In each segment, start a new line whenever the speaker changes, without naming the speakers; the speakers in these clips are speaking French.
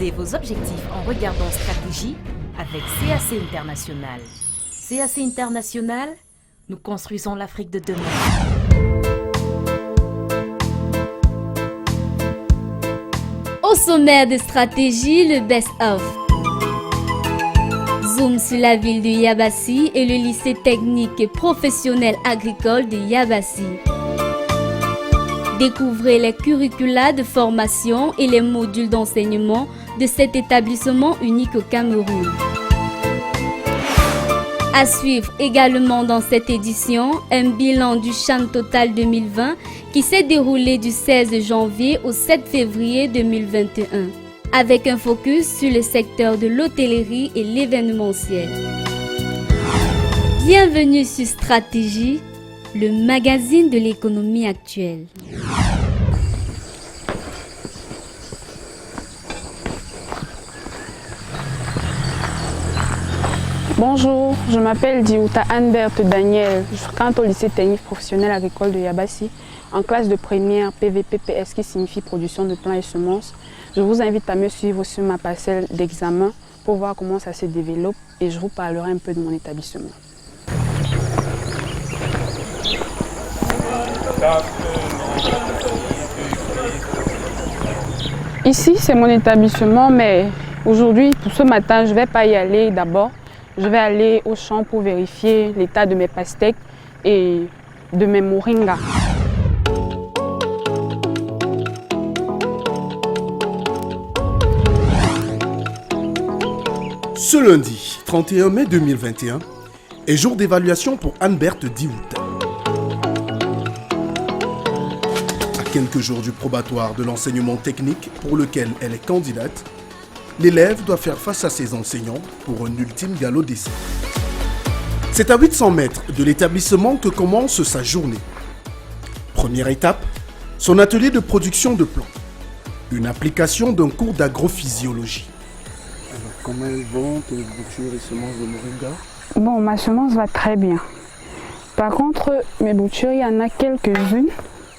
Réalisez vos objectifs en regardant Stratégie avec CAC International. CAC International, nous construisons l'Afrique de demain.
Au sommaire de Stratégie, le best-of. Zoom sur la ville de Yabassi et le lycée technique et professionnel agricole de Yabassi. Découvrez les curricula de formation et les modules d'enseignement de cet établissement unique au Cameroun. À suivre également dans cette édition, un bilan du Chan Total 2020 qui s'est déroulé du 16 janvier au 7 février 2021, avec un focus sur le secteur de l'hôtellerie et l'événementiel. Bienvenue sur Stratégie, le magazine de l'économie actuelle.
Bonjour, je m'appelle Diouta Anne-Berthe Daniel. Je fréquente au lycée technique professionnel agricole de Yabassi, en classe de première PVPPS qui signifie production de plants et semences. Je vous invite à me suivre sur ma parcelle d'examen pour voir comment ça se développe et je vous parlerai un peu de mon établissement. Ici, c'est mon établissement, mais aujourd'hui, pour ce matin, je ne vais pas y aller d'abord. Je vais aller au champ pour vérifier l'état de mes pastèques et de mes moringas.
Ce lundi, 31 mai 2021, est jour d'évaluation pour Anne-Berthe Diouta. À quelques jours du probatoire de l'enseignement technique pour lequel elle est candidate, l'élève doit faire face à ses enseignants pour un ultime galop d'essai. C'est à 800 mètres de l'établissement que commence sa journée. Première étape, son atelier de production de plants. Une application d'un cours d'agrophysiologie. Alors, comment elles vont tes boutures et semences de moringa?
Bon, ma semence va très bien. Par contre, mes boutures, il y en a quelques-unes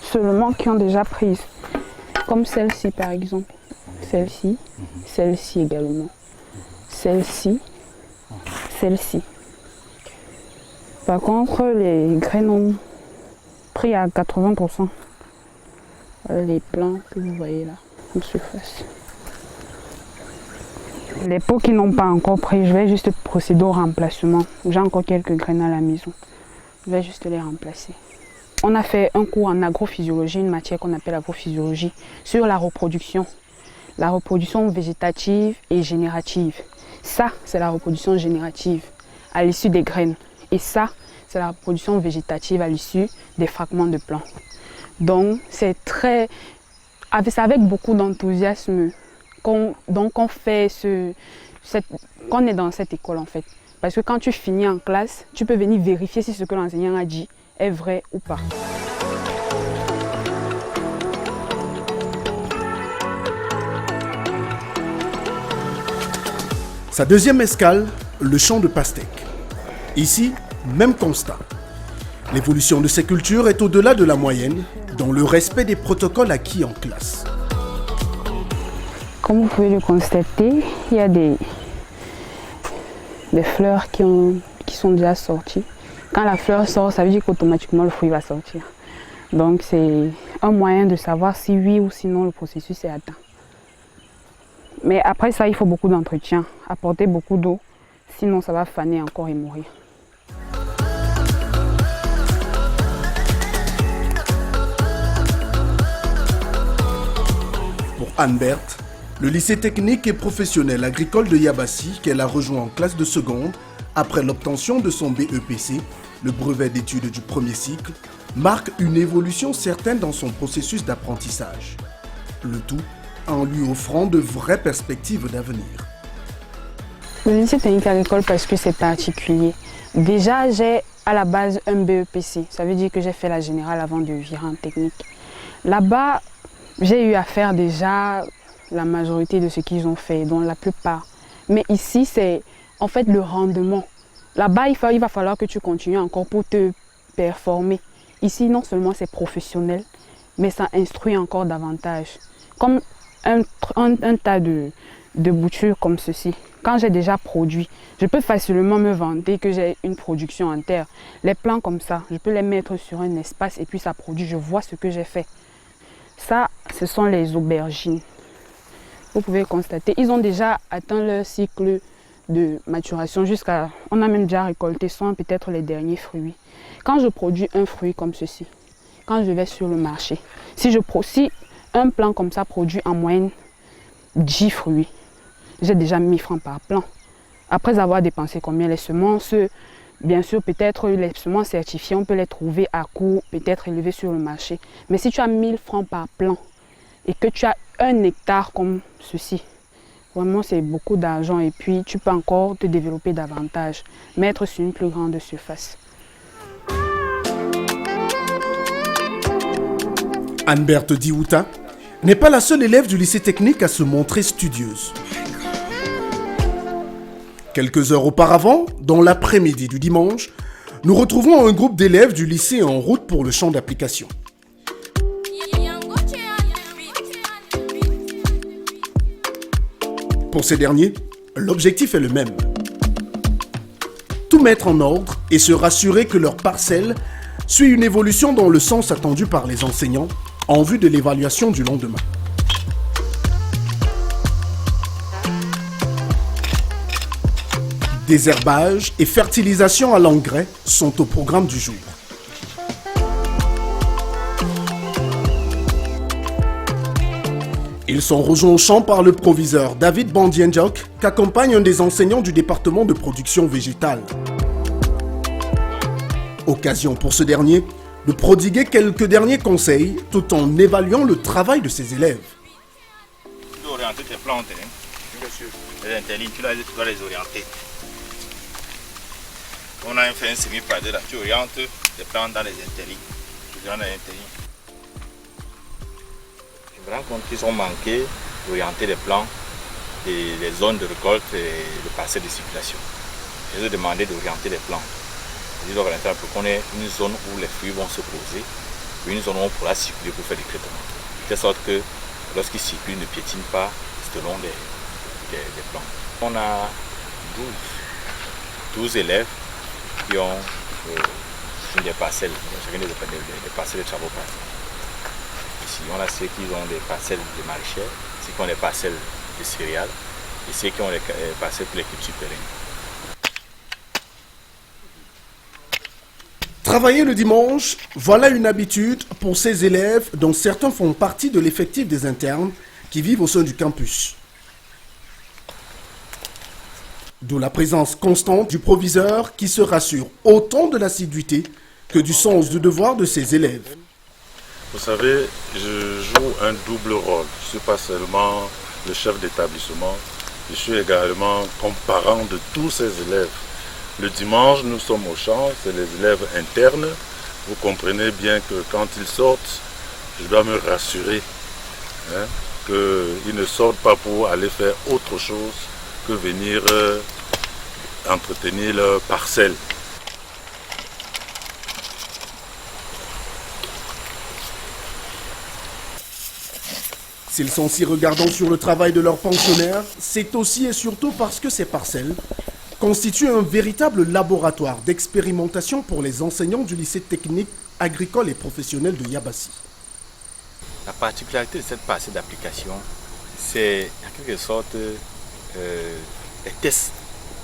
seulement qui ont déjà prise. Comme celle-ci par exemple. Celle-ci, celle-ci également, celle-ci, celle-ci. Par contre, les graines ont pris à 80%. Les plants que vous voyez là, en surface. Les pots qui n'ont pas encore pris, je vais juste procéder au remplacement. J'ai encore quelques graines à la maison. Je vais juste les remplacer. On a fait un cours en agrophysiologie, une matière qu'on appelle agrophysiologie, sur la reproduction. La reproduction végétative et générative. Ça, c'est la reproduction générative à l'issue des graines. Et ça, c'est la reproduction végétative à l'issue des fragments de plants. Donc, c'est avec beaucoup d'enthousiasme qu'on fait qu'on est dans cette école en fait. Parce que quand tu finis en classe, tu peux venir vérifier si ce que l'enseignant a dit est vrai ou pas.
Sa deuxième escale, le champ de pastèques. Ici, même constat. L'évolution de ces cultures est au-delà de la moyenne, dans le respect des protocoles acquis en classe.
Comme vous pouvez le constater, il y a des fleurs qui sont déjà sorties. Quand la fleur sort, ça veut dire qu'automatiquement le fruit va sortir. Donc c'est un moyen de savoir si oui ou sinon le processus est atteint. Mais après ça, il faut beaucoup d'entretien, apporter beaucoup d'eau, sinon ça va faner encore et mourir.
Pour Anne-Berthe, le lycée technique et professionnel agricole de Yabassi, qu'elle a rejoint en classe de seconde, après l'obtention de son BEPC, le brevet d'études du premier cycle, marque une évolution certaine dans son processus d'apprentissage. Le tout en lui offrant de vraies perspectives d'avenir.
Le lycée technique agricole parce que c'est particulier. Déjà, j'ai à la base un BEPC, ça veut dire que j'ai fait la générale avant de virer en technique. Là-bas, j'ai eu à faire déjà la majorité de ce qu'ils ont fait, dont la plupart. Mais ici, c'est en fait le rendement. Là-bas, il va falloir que tu continues encore pour te performer. Ici, non seulement c'est professionnel, mais ça instruit encore davantage. Comme un tas de de boutures comme ceci. Quand j'ai déjà produit, je peux facilement me vanter que j'ai une production en terre. Les plants comme ça, je peux les mettre sur un espace et puis ça produit, je vois ce que j'ai fait. Ça, ce sont les aubergines. Vous pouvez constater, ils ont déjà atteint leur cycle de maturation jusqu'à... On a même déjà récolté, sont peut-être les derniers fruits. Quand je produis un fruit comme ceci, quand je vais sur le marché, si un plant comme ça produit en moyenne 10 fruits, j'ai déjà 1000 francs par plant. Après avoir dépensé combien les semences, bien sûr, peut-être les semences certifiées, on peut les trouver à coût, peut-être élevées sur le marché. Mais si tu as 1000 francs par plant et que tu as 1 hectare comme ceci, vraiment c'est beaucoup d'argent et puis tu peux encore te développer davantage, mettre sur une plus grande surface.
Anne-Berthe Diouta n'est pas la seule élève du lycée technique à se montrer studieuse. Quelques heures auparavant, dans l'après-midi du dimanche, nous retrouvons un groupe d'élèves du lycée en route pour le champ d'application. Pour ces derniers, l'objectif est le même. Tout mettre en ordre et se rassurer que leur parcelle suit une évolution dans le sens attendu par les enseignants en vue de l'évaluation du lendemain. Désherbage et fertilisation à l'engrais sont au programme du jour. Ils sont rejoints au champ par le proviseur David Bandienjok, qu'accompagne un des enseignants du département de production végétale. Occasion pour ce dernier de prodiguer quelques derniers conseils tout en évaluant le travail de ses élèves.
Tu dois orienter tes plantes, hein? Bien sûr. Les interlignes, tu dois les orienter. On a fait un semi-padé là, tu orientes les plantes dans les interlignes. Tu dans les interlignes. Je me rends compte qu'ils ont manqué d'orienter les plants et les zones de récolte et le passé de circulation. Je leur ai demandé d'orienter les plants. Ils doivent orienter pour qu'on ait une zone où les fruits vont se poser, une zone où on pourra circuler pour faire des traitements. De telle sorte que lorsqu'ils circulent, ils ne piétinent pas selon les plants. On a 12 élèves qui ont des parcelles, chacun des parcelles de travaux pratiques. Ici, on a ceux qui ont des parcelles de maraîchères, ceux qui ont des parcelles de céréales et ceux qui ont des parcelles pour les cultures pérennes.
Travailler le dimanche, voilà une habitude pour ces élèves dont certains font partie de l'effectif des internes qui vivent au sein du campus. D'où la présence constante du proviseur qui se rassure autant de l'assiduité que du sens du devoir de ses élèves.
Vous savez, je joue un double rôle. Je ne suis pas seulement le chef d'établissement, je suis également comme parent de tous ces élèves. Le dimanche, nous sommes au champ, c'est les élèves internes. Vous comprenez bien que quand ils sortent, je dois me rassurer qu'ils ne sortent pas pour aller faire autre chose que venir entretenir leur parcelle.
S'ils sont si regardants sur le travail de leurs pensionnaires, c'est aussi et surtout parce que ces parcelles constituent un véritable laboratoire d'expérimentation pour les enseignants du lycée technique, agricole et professionnel de Yabassi.
La particularité de cette parcelle d'application, c'est en quelque sorte les tests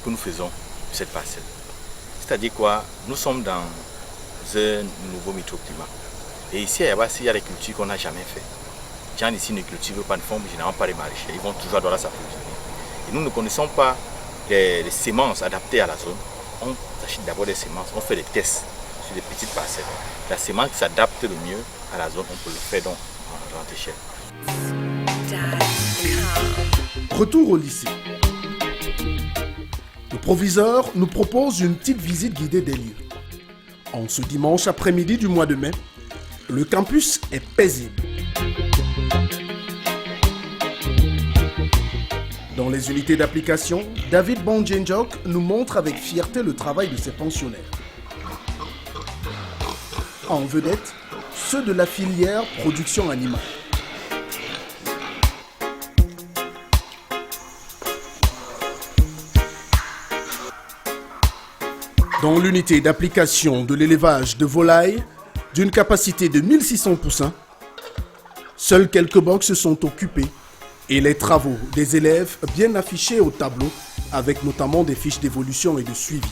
que nous faisons sur cette parcelle. C'est-à-dire quoi? Nous sommes dans un nouveau microclimat. Et ici à Yabassi, il y a des cultures qu'on n'a jamais fait. Les gens ici ne cultivent pas, ne font généralement pas les maraîchers. Ils vont toujours devoir s'approvisionner. Et nous ne connaissons pas les semences adaptées à la zone. On achète d'abord des semences, on fait des tests sur des petites parcelles. La semence qui s'adapte le mieux à la zone, on peut le faire donc en grande échelle.
Retour au lycée. Le proviseur nous propose une petite visite guidée des lieux. En ce dimanche après-midi du mois de mai, le campus est paisible. Dans les unités d'application, David Bandienjok nous montre avec fierté le travail de ses pensionnaires. En vedette, ceux de la filière production animale. Dans l'unité d'application de l'élevage de volailles, d'une capacité de 1600 poussins, seuls quelques boxes sont occupés et les travaux des élèves bien affichés au tableau, avec notamment des fiches d'évolution et de suivi.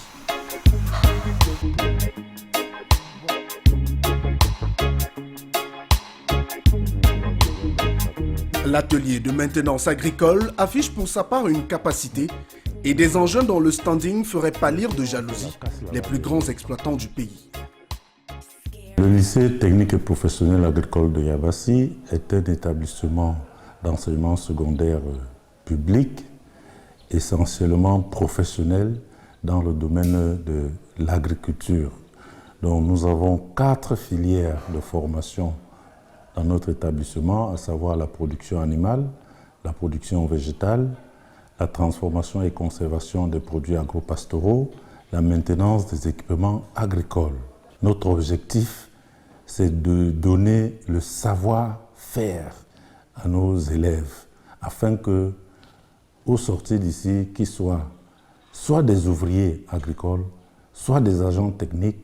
L'atelier de maintenance agricole affiche pour sa part une capacité et des engins dont le standing ferait pâlir de jalousie les plus grands exploitants du pays.
Le lycée technique et professionnel agricole de Yabassi est un établissement d'enseignement secondaire public, essentiellement professionnel dans le domaine de l'agriculture. Donc nous avons 4 filières de formation dans notre établissement, à savoir la production animale, la production végétale, la transformation et conservation des produits agro-pastoraux, la maintenance des équipements agricoles. Notre objectif, c'est de donner le savoir-faire à nos élèves afin que, au sortir d'ici, qu'ils soient soit des ouvriers agricoles, soit des agents techniques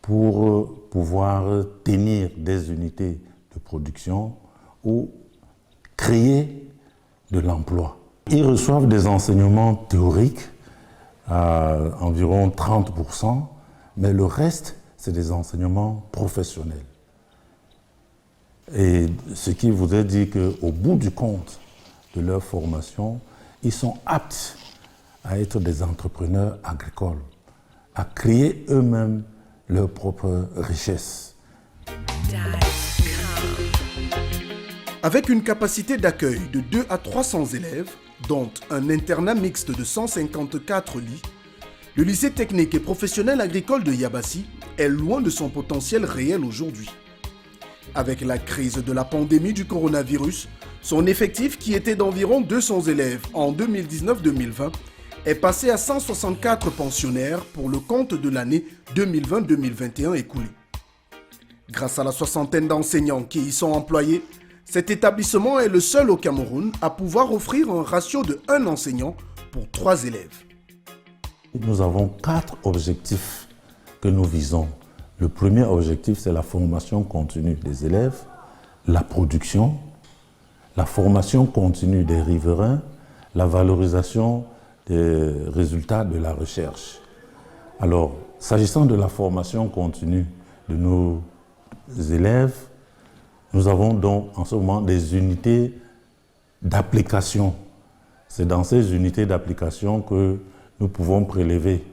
pour pouvoir tenir des unités de production ou créer de l'emploi. Ils reçoivent des enseignements théoriques à environ 30%, mais le reste, c'est des enseignements professionnels. Et ce qui voudrait dire qu'au bout du compte de leur formation, ils sont aptes à être des entrepreneurs agricoles, à créer eux-mêmes leur propre richesse.
Avec une capacité d'accueil de 2 à 300 élèves, dont un internat mixte de 154 lits, le lycée technique et professionnel agricole de Yabassi est loin de son potentiel réel aujourd'hui. Avec la crise de la pandémie du coronavirus, son effectif qui était d'environ 200 élèves en 2019-2020 est passé à 164 pensionnaires pour le compte de l'année 2020-2021 écoulée. Grâce à la soixantaine d'enseignants qui y sont employés, cet établissement est le seul au Cameroun à pouvoir offrir un ratio de 1 enseignant pour 3 élèves.
Nous avons 4 objectifs que nous visons. Le premier objectif, c'est la formation continue des élèves, la production, la formation continue des riverains, la valorisation des résultats de la recherche. Alors, s'agissant de la formation continue de nos élèves, nous avons donc en ce moment des unités d'application. C'est dans ces unités d'application que nous pouvons prélever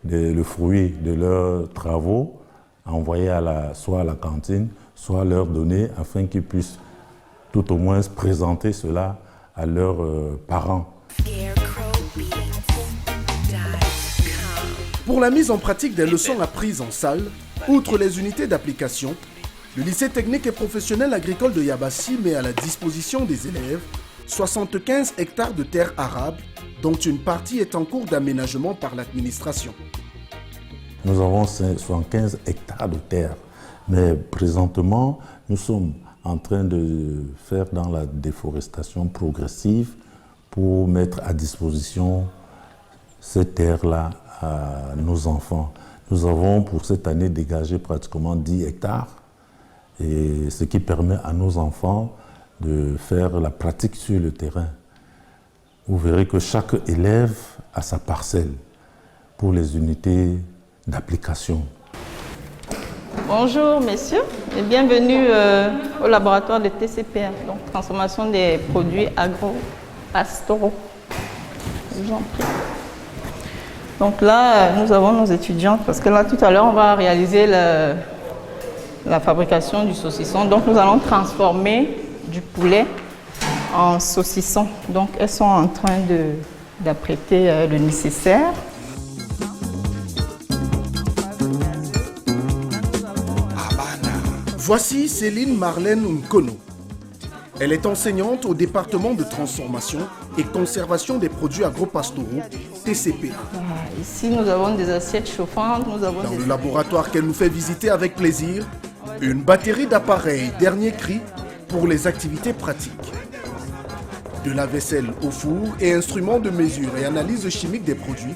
le fruit de leurs travaux, envoyer soit à la cantine, soit leur donner afin qu'ils puissent tout au moins présenter cela à leurs parents.
Pour la mise en pratique des leçons apprises en salle, outre les unités d'application, le lycée technique et professionnel agricole de Yabassi met à la disposition des élèves 75 hectares de terres arables, dont une partie est en cours d'aménagement par l'administration.
Nous avons 75 hectares de terre, mais présentement, nous sommes en train de faire dans la déforestation progressive pour mettre à disposition ces terres-là à nos enfants. Nous avons pour cette année dégagé pratiquement 10 hectares, et ce qui permet à nos enfants de faire la pratique sur le terrain. Vous verrez que chaque élève a sa parcelle pour les unités d'application.
Bonjour messieurs et bienvenue au laboratoire de TCPA, donc transformation des produits agro-pastoraux. Je vous en prie. Donc là, nous avons nos étudiantes parce que là tout à l'heure on va réaliser la fabrication du saucisson. Donc nous allons transformer du poulet en saucisson. Donc elles sont en train d'apprêter le nécessaire.
Voici Céline Marlène Nkono. Elle est enseignante au département de transformation et conservation des produits agro-pastoraux, TCP.
Ici, nous avons des assiettes chauffantes.
Dans le laboratoire qu'elle nous fait visiter avec plaisir, une batterie d'appareils dernier cri pour les activités pratiques. De la vaisselle au four et instruments de mesure et analyse chimique des produits,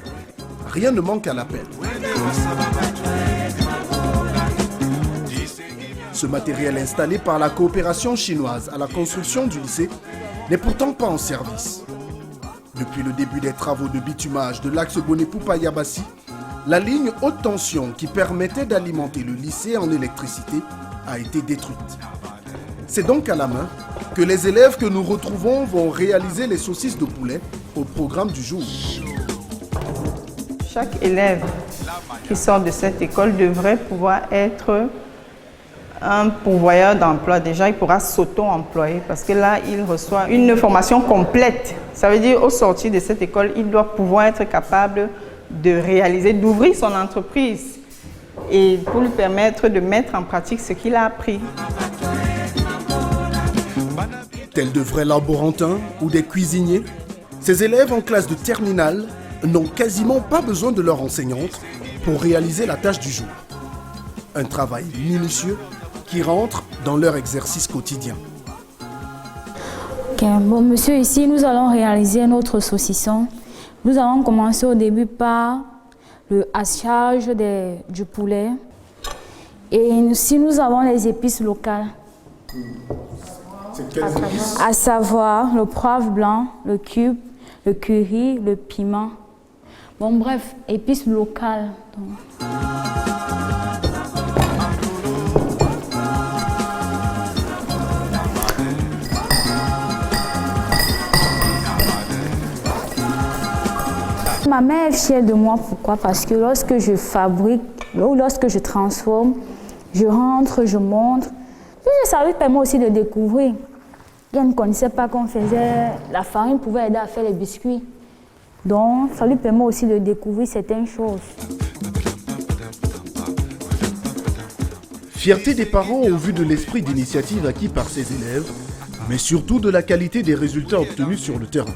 rien ne manque à l'appel. Ce matériel installé par la coopération chinoise à la construction du lycée n'est pourtant pas en service. Depuis le début des travaux de bitumage de l'axe Bonepupa-Yabassi, la ligne haute tension qui permettait d'alimenter le lycée en électricité a été détruite. C'est donc à la main que les élèves que nous retrouvons vont réaliser les saucisses de poulet au programme du jour.
Chaque élève qui sort de cette école devrait pouvoir être un pourvoyeur d'emploi. Déjà, il pourra s'auto-employer parce que là, il reçoit une formation complète. Ça veut dire, au sortir de cette école, il doit pouvoir être capable de réaliser, d'ouvrir son entreprise et pour lui permettre de mettre en pratique ce qu'il a appris.
Tels de vrais laborantins ou des cuisiniers, ces élèves en classe de terminale n'ont quasiment pas besoin de leur enseignante pour réaliser la tâche du jour. Un travail minutieux qui rentre dans leur exercice quotidien.
Ok, bon monsieur, ici nous allons réaliser notre saucisson. Nous allons commencer au début par le hachage du poulet. Et ici nous avons les épices locales. À savoir le poivre blanc, le cube, le curry, le piment. Bon bref, épices locales. Donc. Ma mère est fière de moi, pourquoi? Parce que lorsque je fabrique, ou lorsque je transforme, je rentre, je montre. Ça lui permet aussi de découvrir. Elle ne connaissait pas qu'on faisait, la farine pouvait aider à faire les biscuits. Donc, ça lui permet aussi de découvrir certaines choses.
Fierté des parents au vu de l'esprit d'initiative acquis par ces élèves, mais surtout de la qualité des résultats obtenus sur le terrain.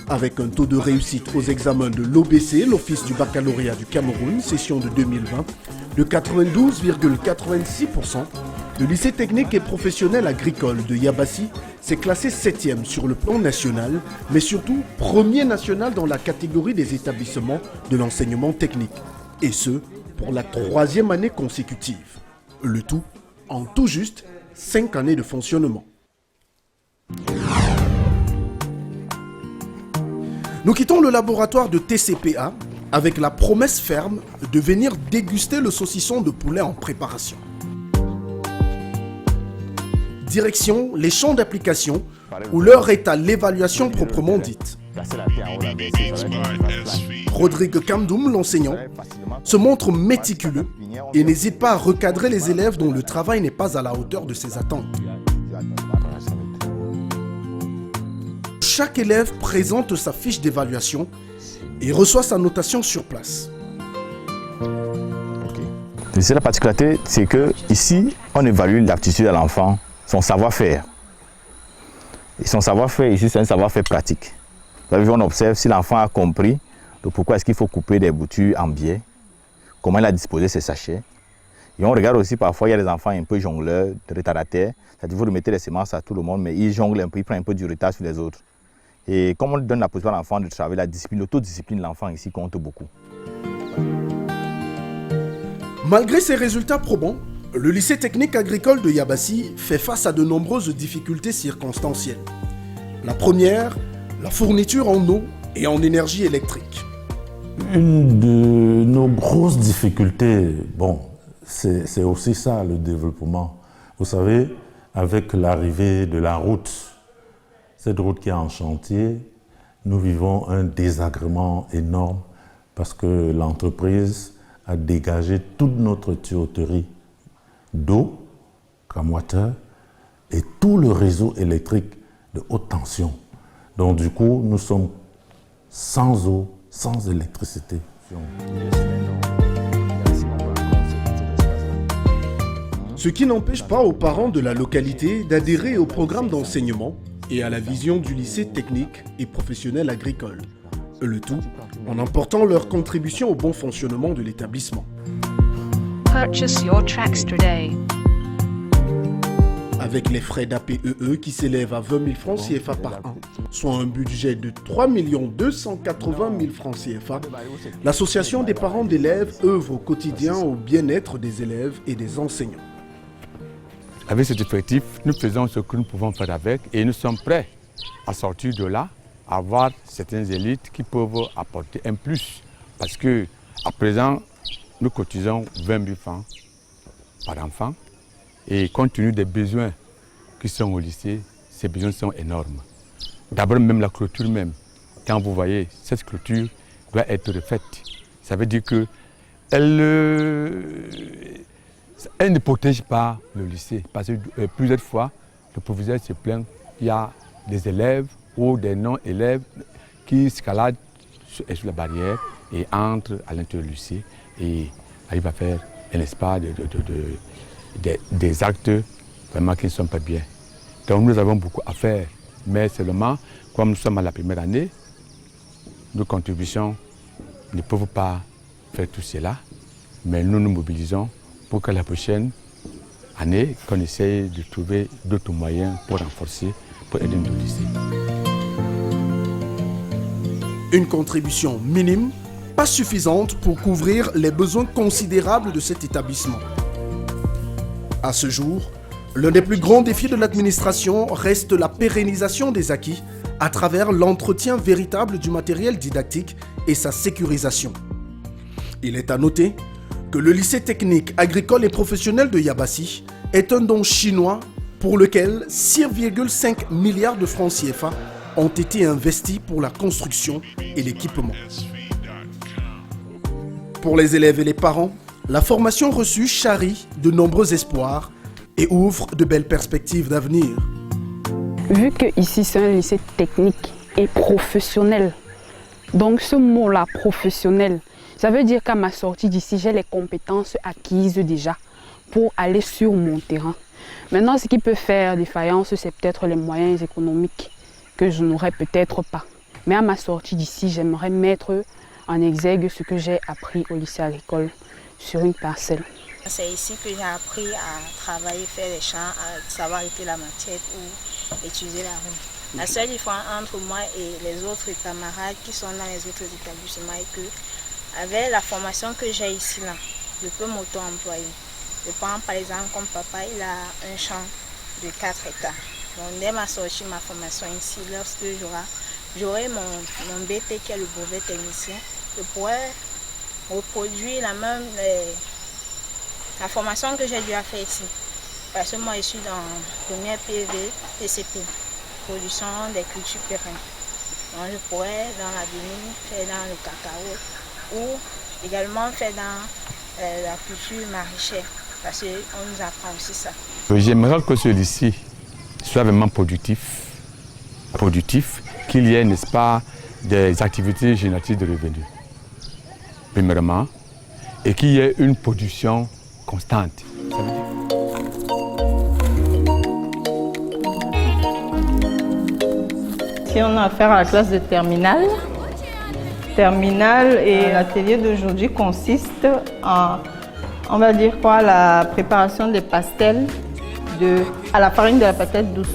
Avec un taux de réussite aux examens de l'OBC, l'Office du baccalauréat du Cameroun, session de 2020, de 92,86%, le lycée technique et professionnel agricole de Yabassi s'est classé 7e sur le plan national, mais surtout premier national dans la catégorie des établissements de l'enseignement technique. Et ce, pour la 3e année consécutive. Le tout en tout juste 5 années de fonctionnement. Nous quittons le laboratoire de TCPA avec la promesse ferme de venir déguster le saucisson de poulet en préparation. Direction les champs d'application où l'heure est à l'évaluation proprement dite. Rodrigue Kamdoum, l'enseignant, se montre méticuleux et n'hésite pas à recadrer les élèves dont le travail n'est pas à la hauteur de ses attentes. Chaque élève présente sa fiche d'évaluation et reçoit sa notation sur place.
La particularité, c'est que ici, on évalue l'aptitude à l'enfant, son savoir-faire. Et son savoir-faire ici, c'est un savoir-faire pratique. On observe si l'enfant a compris de pourquoi est-ce qu'il faut couper des boutures en biais, comment il a disposé ses sachets. Et on regarde aussi parfois, il y a des enfants un peu jongleurs, retardataires. C'est-à-dire vous remettez les semences à tout le monde, mais ils jonglent un peu, ils prennent un peu du retard sur les autres. Et comme on donne la possibilité à l'enfant de travailler, la discipline, l'autodiscipline de l'enfant ici compte beaucoup.
Malgré ces résultats probants, le lycée technique agricole de Yabassi fait face à de nombreuses difficultés circonstancielles. La première, la fourniture en eau et en énergie électrique.
Une de nos grosses difficultés, c'est aussi ça le développement. Vous savez, avec l'arrivée de la route, cette route qui est en chantier, nous vivons un désagrément énorme parce que l'entreprise a dégagé toute notre tuyauterie d'eau, Camwater, et tout le réseau électrique de haute tension. Donc du coup, nous sommes sans eau, sans électricité.
Ce qui n'empêche pas aux parents de la localité d'adhérer au programme d'enseignement et à la vision du lycée technique et professionnel agricole. Le tout en apportant leur contribution au bon fonctionnement de l'établissement.
Purchase your tracks today.
Avec les frais d'APEE qui s'élèvent à 20 000 francs CFA par an, soit un budget de 3 280 000 francs CFA, l'association des parents d'élèves œuvre au quotidien au bien-être des élèves et des enseignants.
Avec cet effectif, nous faisons ce que nous pouvons faire avec et nous sommes prêts à sortir de là, à avoir certaines élites qui peuvent apporter un plus. Parce que à présent, nous cotisons 20 000 francs par enfant et compte tenu des besoins qui sont au lycée, ces besoins sont énormes. D'abord même la clôture même. Quand vous voyez, cette clôture doit être refaite. Ça veut dire que elle ne protège pas le lycée. Parce que plusieurs fois, le proviseur se plaint qu'il y a des élèves ou des non-élèves qui escaladent sur la barrière et entrent à l'intérieur du lycée et arrivent à faire un espace des actes vraiment qui ne sont pas bien. Donc nous avons beaucoup à faire, mais seulement, comme nous sommes à la première année, nos contributions ne peuvent pas faire tout cela, mais nous nous mobilisons pour que la prochaine année, qu'on essaye de trouver d'autres moyens pour renforcer, pour aider nos lycées.
Une contribution minime, pas suffisante pour couvrir les besoins considérables de cet établissement. À ce jour, l'un des plus grands défis de l'administration reste la pérennisation des acquis à travers l'entretien véritable du matériel didactique et sa sécurisation. Il est à noter que le lycée technique agricole et professionnel de Yabassi est un don chinois pour lequel 6,5 milliards de francs CFA ont été investis pour la construction et l'équipement. Pour les élèves et les parents, la formation reçue charrie de nombreux espoirs et ouvre de belles perspectives d'avenir.
Vu que ici c'est un lycée technique et professionnel, donc ce mot-là, professionnel, ça veut dire qu'à ma sortie d'ici, j'ai les compétences acquises déjà pour aller sur mon terrain. Maintenant, ce qui peut faire défaillance, c'est peut-être les moyens économiques que je n'aurais peut-être pas. Mais à ma sortie d'ici, j'aimerais mettre en exergue ce que j'ai appris au lycée agricole sur une parcelle.
C'est ici que j'ai appris à travailler, faire les champs, à savoir arrêter la machette ou utiliser la roue. La seule différence entre moi et les autres camarades qui sont dans les autres établissements est que, avec la formation que j'ai ici, là, je peux m'auto-employer. Je prends par exemple comme papa, il a un champ de 4 hectares. Donc dès ma sortie, ma formation ici, lorsque j'aurai mon BT qui est le brevet technicien, je pourrais reproduire la formation que j'ai dû faire ici. Parce que moi je suis dans le premier PV, TCP, production des cultures pérennes. Donc je pourrais dans l'avenir faire dans le cacao ou également faire dans la culture maraîchère. Parce qu'on nous apprend aussi ça.
J'aimerais que ce lycée soit vraiment productif, qu'il y ait, n'est-ce pas, des activités génératives de revenus, premièrement, et qu'il y ait une production constante.
Ici, on a affaire à la classe de terminale. Terminale et l'atelier d'aujourd'hui consiste en, on va dire quoi, la préparation des pastels à la farine de la patate douce.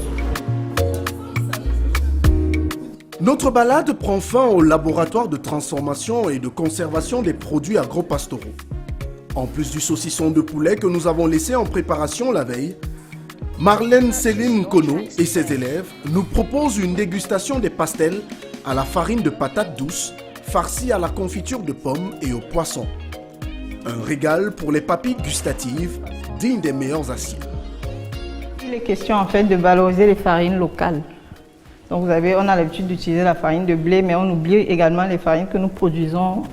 Notre balade prend fin au laboratoire de transformation et de conservation des produits agro-pastoraux. En plus du saucisson de poulet que nous avons laissé en préparation la veille, Marlène Céline Kono et ses élèves nous proposent une dégustation des pastels à la farine de patate douce, farcie à la confiture de pommes et au poisson. Un régal pour les papilles gustatives, digne des meilleurs assiettes.
Il est question en fait de valoriser les farines locales. Donc on a l'habitude d'utiliser la farine de blé, mais on oublie également les farines que nous produisons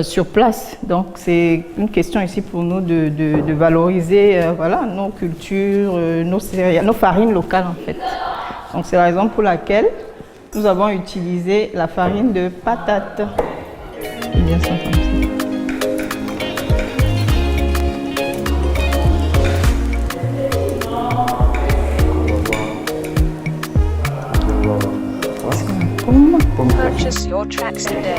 sur place. Donc c'est une question ici pour nous de valoriser voilà, nos cultures, nos céréales, nos farines locales en fait. Donc c'est la raison pour laquelle nous avons utilisé la farine de patate. Bien ça, comme ça.
Purchase your tracks today.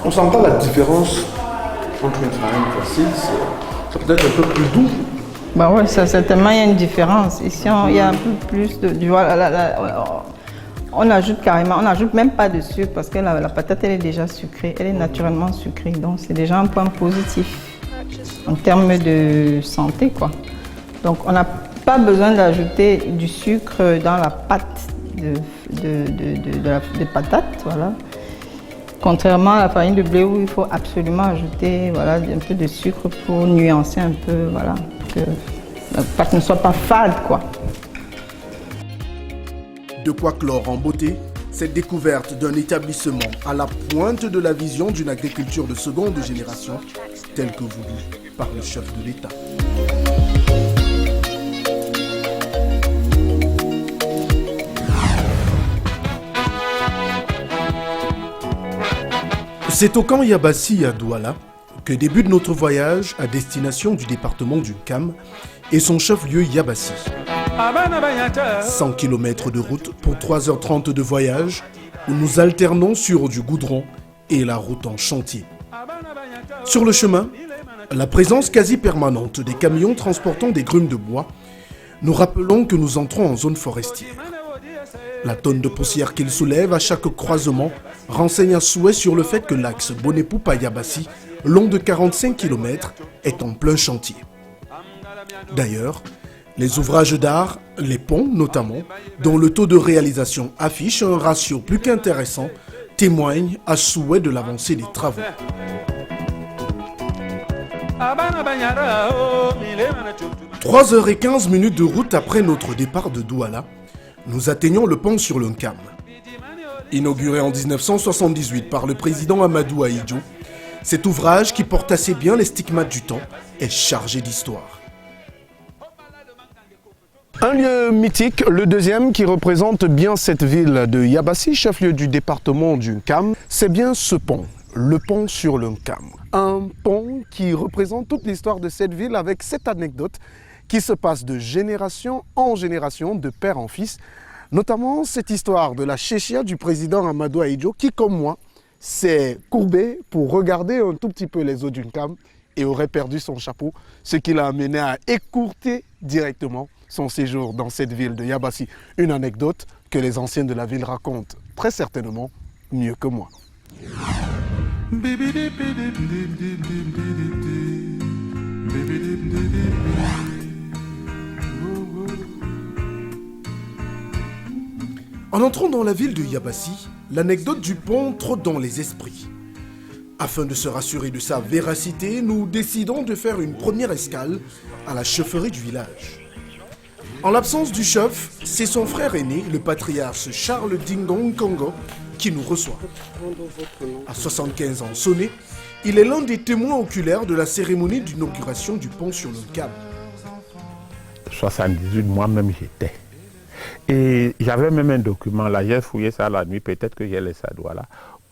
On sent pas la différence entre une farine facile, c'est peut-être un peu plus doux.
Bah ouais, ça, certainement, il y a une différence. Ici, il y a un peu plus de... On ajoute carrément, on n'ajoute même pas de sucre parce que la patate, elle est déjà sucrée, elle est naturellement sucrée. Donc, c'est déjà un point positif en termes de santé, quoi. Donc, on n'a pas besoin d'ajouter du sucre dans la pâte de patate, voilà. Contrairement à la farine de blé où il faut absolument ajouter voilà, un peu de sucre pour nuancer un peu, voilà, que la pâte ne soit pas fade, quoi.
De quoi clore en beauté cette découverte d'un établissement à la pointe de la vision d'une agriculture de seconde génération, telle que voulue par le chef de l'État. C'est au camp Yabassi à Douala que débute notre voyage à destination du département du Kam et son chef-lieu Yabassi. 100 km de route pour 3h30 de voyage où nous alternons sur du goudron et la route en chantier. Sur le chemin, la présence quasi permanente des camions transportant des grumes de bois, nous rappelons que nous entrons en zone forestière. La tonne de poussière qu'il soulève à chaque croisement renseigne à souhait sur le fait que l'axe Bonepoupa-Yabassi, long de 45 km, est en plein chantier. D'ailleurs, les ouvrages d'art, les ponts notamment, dont le taux de réalisation affiche un ratio plus qu'intéressant, témoignent à souhait de l'avancée des travaux. 3h15 de route après notre départ de Douala, nous atteignons le pont sur le Nkam. Inauguré en 1978 par le président Amadou Ahidjo, cet ouvrage qui porte assez bien les stigmates du temps est chargé d'histoire. Un lieu mythique, le deuxième qui représente bien cette ville de Yabassi, chef-lieu du département du Nkam, c'est bien ce pont, le pont sur le Nkam. Un pont qui représente toute l'histoire de cette ville avec cette anecdote qui se passe de génération en génération, de père en fils, notamment cette histoire de la chéchia du président Amadou Ahidjo qui, comme moi, s'est courbé pour regarder un tout petit peu les eaux du Nkam et aurait perdu son chapeau, ce qui l'a amené à écourter directement son séjour dans cette ville de Yabassi. Une anecdote que les anciens de la ville racontent très certainement mieux que moi. En entrant dans la ville de Yabassi, l'anecdote du pont trotte dans les esprits. Afin de se rassurer de sa véracité, nous décidons de faire une première escale à la chefferie du village. En l'absence du chef, c'est son frère aîné, le patriarche Charles Dingong Congo, qui nous reçoit. À 75 ans sonnés, il est l'un des témoins oculaires de la cérémonie d'inauguration du pont sur le Nkam.
78, moi-même j'étais. Et j'avais même un document là, j'ai fouillé ça la nuit, peut-être que j'ai laissé à Douala.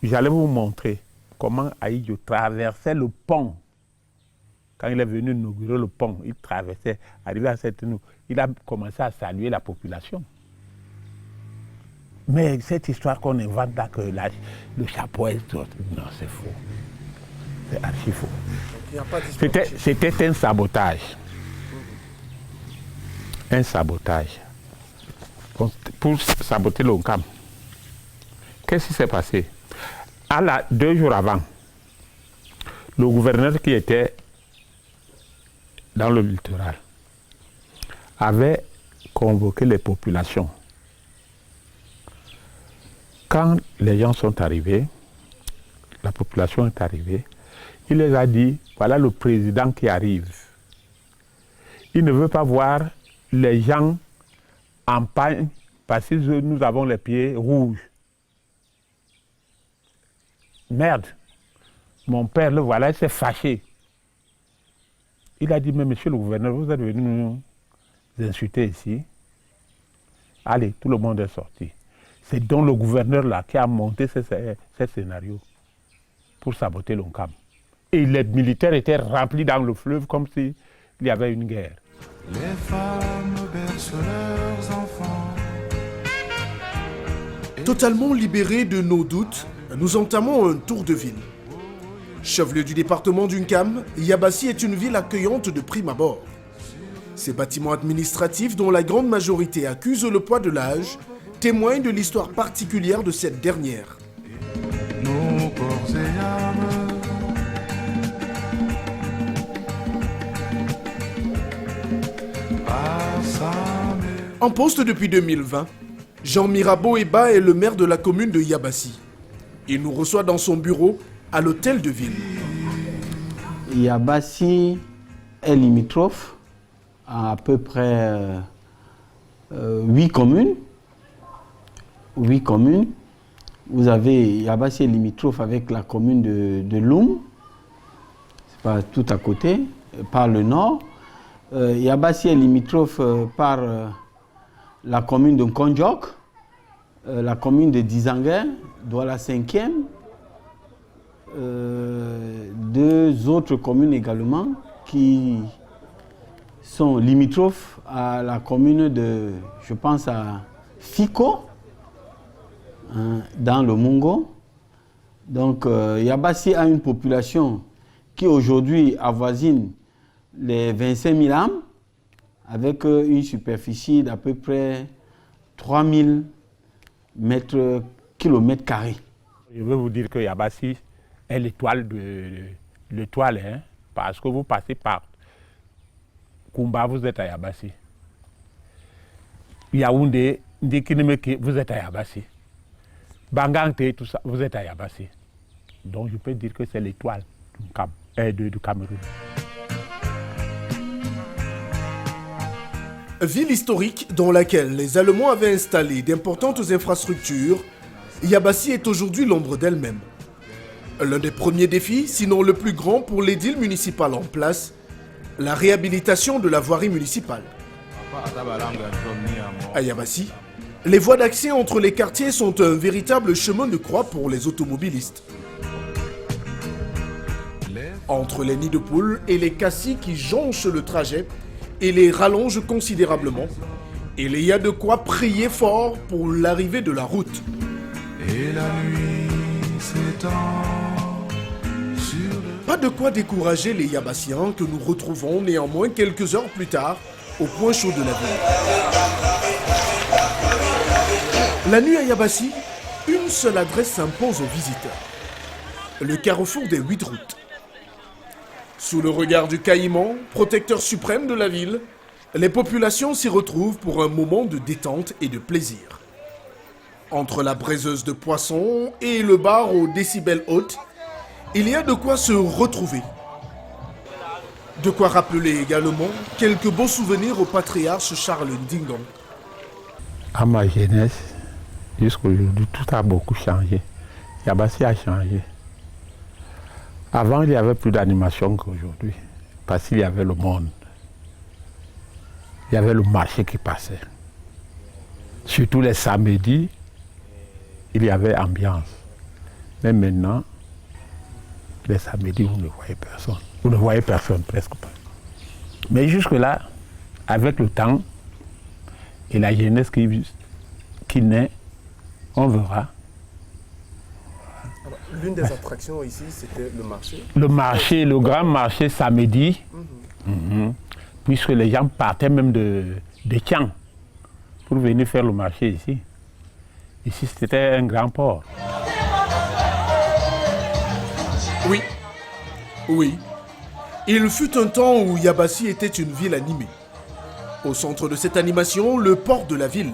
J'allais vous montrer comment Ahidjo traversait le pont. Quand il est venu inaugurer le pont, il traversait, arrivé à cette nous, il a commencé à saluer la population. Mais cette histoire qu'on invente là, que le chapeau est tout, non, c'est faux. C'est archi faux. C'était un sabotage. Un sabotage. Pour saboter le Nkam. Qu'est-ce qui s'est passé? 2 jours avant, le gouverneur qui était dans le littoral avait convoqué les populations. Quand les gens sont arrivés, la population est arrivée, il les a dit, voilà le président qui arrive. Il ne veut pas voir les gens en pagne parce que nous avons les pieds rouges. Merde, mon père, le voilà, il s'est fâché. Il a dit, mais monsieur le gouverneur, vous êtes venu nous insulter ici. Allez, tout le monde est sorti. C'est donc le gouverneur là qui a monté ce scénario pour saboter le Nkam. Et les militaires étaient remplis dans le fleuve comme s'il y avait une guerre.
Les femmes bercent leurs enfants.
Totalement libérés de nos doutes, nous entamons un tour de ville. Chef-lieu du département d'Unkam, Yabassi est une ville accueillante de prime abord. Ces bâtiments administratifs, dont la grande majorité accuse le poids de l'âge, témoignent de l'histoire particulière de cette dernière.
Nos corps et âmes.
En poste depuis 2020, Jean Mirabeau Eba est le maire de la commune de Yabassi. Il nous reçoit dans son bureau à l'hôtel de ville.
Yabassi est limitrophe à peu près 8 communes. 8 communes. Vous avez Yabassi est limitrophe avec la commune de Loum, c'est pas tout à côté, par le nord. Yabassi est limitrophe par la commune de Nkonjok, la commune de Dizangué, Douala 5e, 2 autres communes également qui sont limitrophes à la commune de, je pense à Fiko, dans le Mungo. Donc Yabassi a une population qui aujourd'hui avoisine les 25 000 âmes, avec une superficie d'à peu près 3000 kilomètres carrés.
Je veux vous dire que Yabassi est l'étoile hein, parce que vous passez par Kumba, vous êtes à Yabassi. Yaoundé, Ndikinemeke, vous êtes à Yabassi. Bangangte, tout ça, vous êtes à Yabassi. Donc je peux dire que c'est l'étoile du Cameroun.
Ville historique dans laquelle les Allemands avaient installé d'importantes infrastructures, Yabassi est aujourd'hui l'ombre d'elle-même. L'un des premiers défis, sinon le plus grand pour l'édile municipal en place, la réhabilitation de la voirie municipale. À Yabassi, les voies d'accès entre les quartiers sont un véritable chemin de croix pour les automobilistes. Entre les nids de poules et les cassis qui jonchent le trajet et les rallongent considérablement, il y a de quoi prier fort pour l'arrivée de la route.
Et la nuit s'étend sur le...
Pas de quoi décourager les Yabassiens que nous retrouvons néanmoins quelques heures plus tard au point chaud de la ville. La nuit à Yabassi, une seule adresse s'impose aux visiteurs. Le carrefour des 8 routes. Sous le regard du caïman, protecteur suprême de la ville, les populations s'y retrouvent pour un moment de détente et de plaisir. Entre la braiseuse de poissons et le bar aux décibels hautes, il y a de quoi se retrouver. De quoi rappeler également quelques beaux souvenirs au patriarche Charles Ndingon.
À ma jeunesse, jusqu'à aujourd'hui, tout a beaucoup changé. Yabassi a changé. Avant, il y avait plus d'animation qu'aujourd'hui, parce qu'il y avait le monde. Il y avait le marché qui passait. Surtout les samedis, il y avait ambiance. Mais maintenant, les samedis, vous ne voyez personne. Vous ne voyez personne, presque pas. Mais jusque-là, avec le temps et la jeunesse qui naît, on verra.
L'une des attractions ici, c'était le marché.
Le marché, le grand marché samedi, puisque les gens partaient même de Tian pour venir faire le marché ici. Ici, c'était un grand port.
Oui, oui. Il fut un temps où Yabassi était une ville animée. Au centre de cette animation, le port de la ville.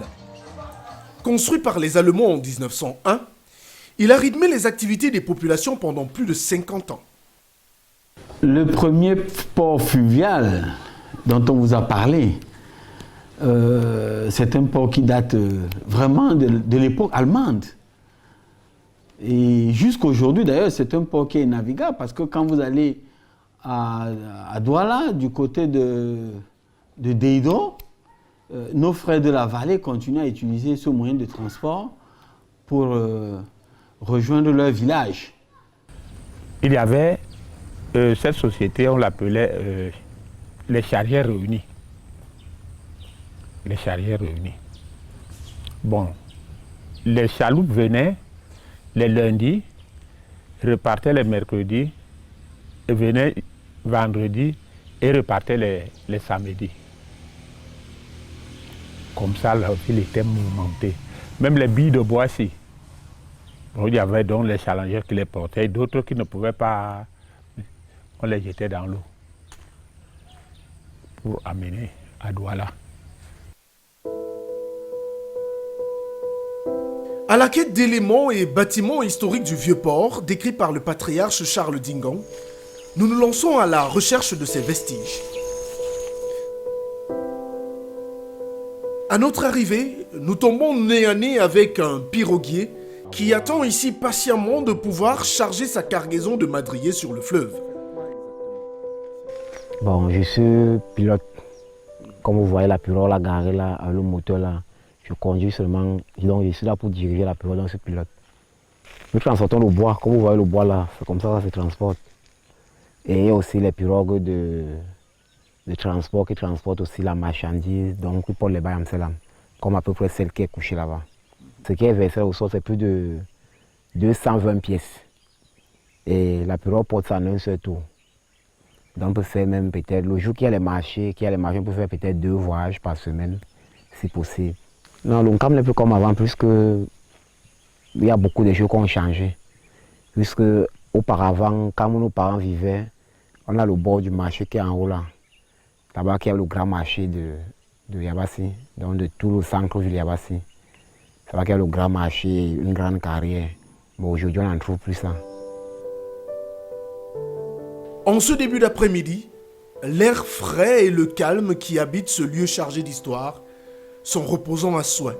Construit par les Allemands en 1901, il a rythmé les activités des populations pendant plus de 50 ans.
Le premier port fluvial dont on vous a parlé, c'est un port qui date vraiment de l'époque allemande. Et jusqu'aujourd'hui, d'ailleurs, c'est un port qui est navigable parce que quand vous allez à Douala, du côté de Deido, nos frères de la vallée continuent à utiliser ce moyen de transport pour rejoindre leur village.
Il y avait cette société, on l'appelait les charrières réunis. Les charrières réunis. Bon, les chaloupes venaient les lundis, repartaient les mercredis venaient vendredi et repartaient les samedis. Comme ça, la ville était mouvementée. Même les billes de bois ici. Il y avait donc les challengers qui les portaient, d'autres qui ne pouvaient pas. On les jetait dans l'eau pour amener à Douala.
À la quête d'éléments et bâtiments historiques du Vieux-Port, décrits par le patriarche Charles Dingan, nous nous lançons à la recherche de ces vestiges. À notre arrivée, nous tombons nez à nez avec un piroguier qui attend ici patiemment de pouvoir charger sa cargaison de madriers sur le fleuve.
Bon, je suis pilote. Comme vous voyez la pirogue là, garée là, le moteur là, je conduis seulement. Donc je suis là pour diriger la pirogue, donc je suis pilote. Nous transportons le bois, comme vous voyez le bois là, c'est comme ça que ça se transporte. Et il y a aussi les pirogues de transport qui transportent aussi la marchandise, donc pour les bails là, comme à peu près celle qui est couchée là-bas. Ce qui est versé au sol, c'est plus de 220 pièces. Et la pirogue porte ça en un seul tour. Donc on peut faire même peut-être, le jour qu'il y a les marchés, on peut faire peut-être 2 voyages par semaine, si possible. Non, le camp n'est plus comme avant, puisque il y a beaucoup de choses qui ont changé. Puisque auparavant, quand nos parents vivaient, on a le bord du marché qui est en haut là. Là-bas, il y a le grand marché de Yabassi, donc de tout le centre-ville Yabassi. C'est là qu'il y a le grand marché, une grande carrière. Mais aujourd'hui, on n'en trouve plus ça.
En ce début d'après-midi, l'air frais et le calme qui habitent ce lieu chargé d'histoire sont reposants à souhait.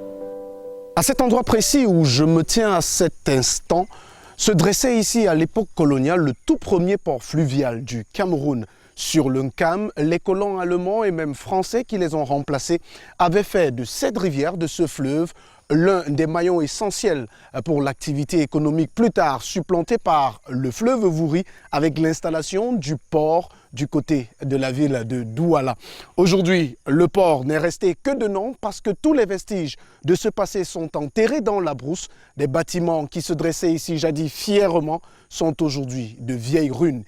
À cet endroit précis où je me tiens à cet instant, se dressait ici à l'époque coloniale le tout premier port fluvial du Cameroun. Sur le Nkam, les colons allemands et même français qui les ont remplacés avaient fait de cette rivière, de ce fleuve, l'un des maillons essentiels pour l'activité économique, plus tard supplanté par le fleuve Vouri avec l'installation du port du côté de la ville de Douala. Aujourd'hui, le port n'est resté que de nom parce que tous les vestiges de ce passé sont enterrés dans la brousse. Des bâtiments qui se dressaient ici jadis fièrement sont aujourd'hui de vieilles ruines.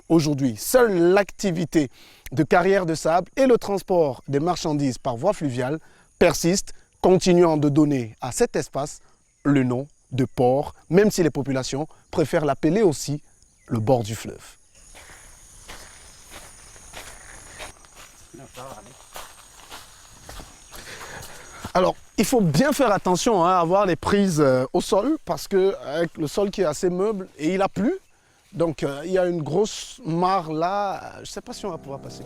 Aujourd'hui, seule l'activité de carrière de sable et le transport des marchandises par voie fluviale persistent, continuant de donner à cet espace le nom de port, même si les populations préfèrent l'appeler aussi le bord du fleuve. Alors, il faut bien faire attention à avoir les prises au sol, parce que avec le sol qui est assez meuble et il a plu, donc il y a une grosse mare là, je ne sais pas si on va pouvoir passer.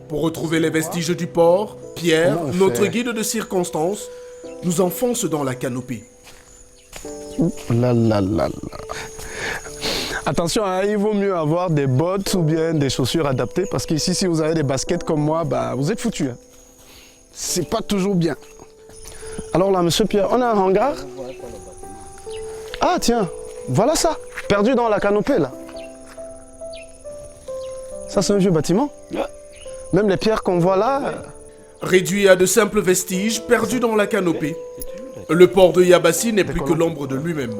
Pour retrouver les vestiges du port, Pierre, notre guide de circonstance, nous enfonce dans la canopée.
Là, là, là, là. Attention, hein, il vaut mieux avoir des bottes ou bien des chaussures adaptées, parce qu'ici, si vous avez des baskets comme moi, bah, vous êtes foutus. Hein. C'est pas toujours bien. Alors là, monsieur Pierre, on a un hangar. Ah tiens, voilà ça, perdu dans la canopée là. Ça, c'est un vieux bâtiment. Même les pierres qu'on voit là...
Réduit à de simples vestiges, perdus dans la canopée, le port de Yabassi n'est plus que l'ombre de lui-même.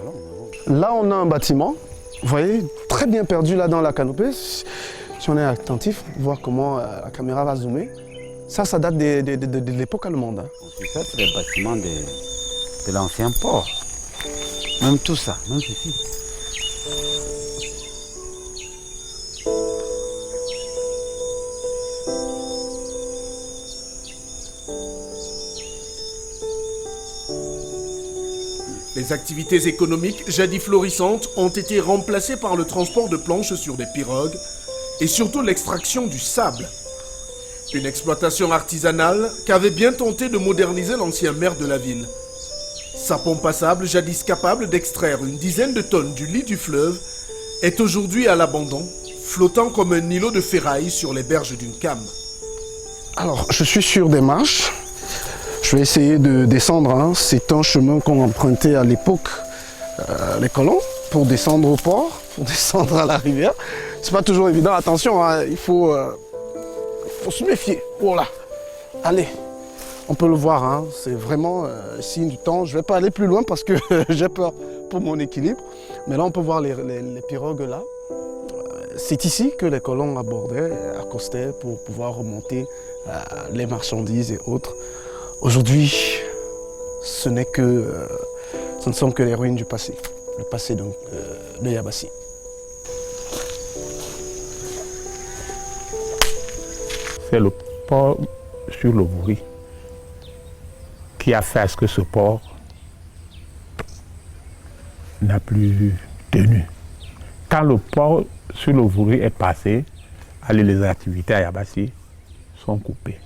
Là, on a un bâtiment, vous voyez, très bien perdu là dans la canopée. Si on est attentif, voir comment la caméra va zoomer. Ça date de l'époque allemande. Hein.
Ça, c'est les bâtiments de l'ancien port. Même tout ça, même ceci.
Les activités économiques, jadis florissantes, ont été remplacées par le transport de planches sur des pirogues et surtout l'extraction du sable. Une exploitation artisanale qu'avait bien tenté de moderniser l'ancien maire de la ville. Sa pompe à sable, jadis capable d'extraire une dizaine de tonnes du lit du fleuve, est aujourd'hui à l'abandon, flottant comme un îlot de ferraille sur les berges d'une came.
Alors, je suis sur des marches. Je vais essayer de descendre. Hein. C'est un chemin qu'ont emprunté à l'époque les colons pour descendre au port, pour descendre à la rivière. C'est pas toujours évident. Attention, hein, il faut se méfier. Voilà. Allez, on peut le voir. Hein. C'est vraiment signe du temps. Je vais pas aller plus loin parce que j'ai peur pour mon équilibre. Mais là, on peut voir les pirogues là. C'est ici que les colons abordaient, accostaient pour pouvoir remonter les marchandises et autres. Aujourd'hui, ce ne sont que les ruines du passé, le passé de Yabassi.
C'est le port sur le Vouri qui a fait à ce que ce port n'a plus tenu. Quand le port sur le Vouri est passé, les activités à Yabassi sont coupées.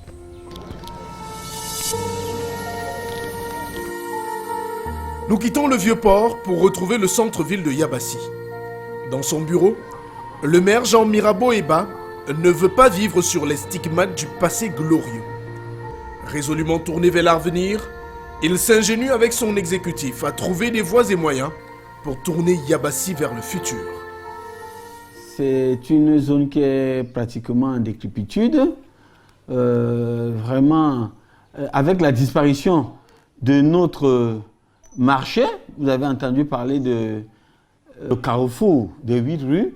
Nous quittons le vieux port pour retrouver le centre-ville de Yabassi. Dans son bureau, le maire Jean Mirabeau Eba ne veut pas vivre sur les stigmates du passé glorieux. Résolument tourné vers l'avenir, il s'ingénue avec son exécutif à trouver des voies et moyens pour tourner Yabassi vers le futur.
C'est une zone qui est pratiquement en décrépitude. Vraiment, avec la disparition de notre marché, vous avez entendu parler de le carrefour de 8 rues.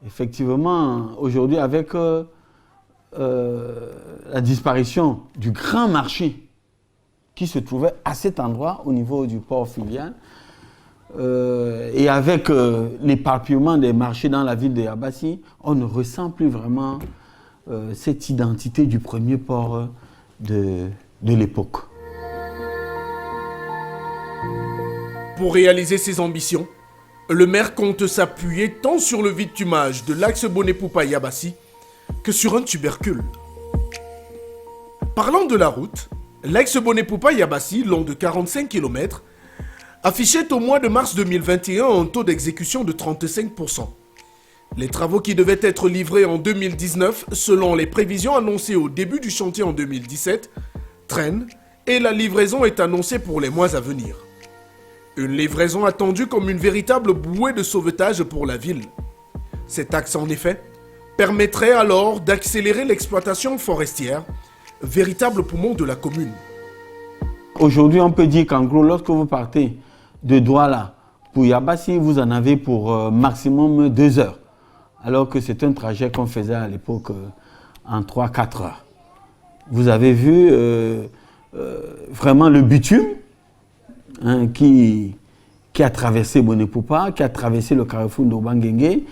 Effectivement, aujourd'hui, avec la disparition du grand marché qui se trouvait à cet endroit au niveau du port fluvial, et avec l'éparpillement des marchés dans la ville de Yabassi, on ne ressent plus vraiment cette identité du premier port de l'époque.
Pour réaliser ses ambitions, le maire compte s'appuyer tant sur le bitumage de l'axe Bonepoupa-Yabassi que sur un tubercule. Parlant de la route, l'axe Bonepoupa-Yabassi, long de 45 km, affichait au mois de mars 2021 un taux d'exécution de 35%. Les travaux qui devaient être livrés en 2019, selon les prévisions annoncées au début du chantier en 2017, traînent et la livraison est annoncée pour les mois à venir. Une livraison attendue comme une véritable bouée de sauvetage pour la ville. Cet axe, en effet, permettrait alors d'accélérer l'exploitation forestière, véritable poumon de la commune.
Aujourd'hui, on peut dire qu'en gros, lorsque vous partez de Douala pour Yabassi, vous en avez pour maximum 2 heures. Alors que c'est un trajet qu'on faisait à l'époque en 3-4 heures. Vous avez vu vraiment le bitume qui a traversé Bonepoupa, qui a traversé le carrefour d'Obangengue,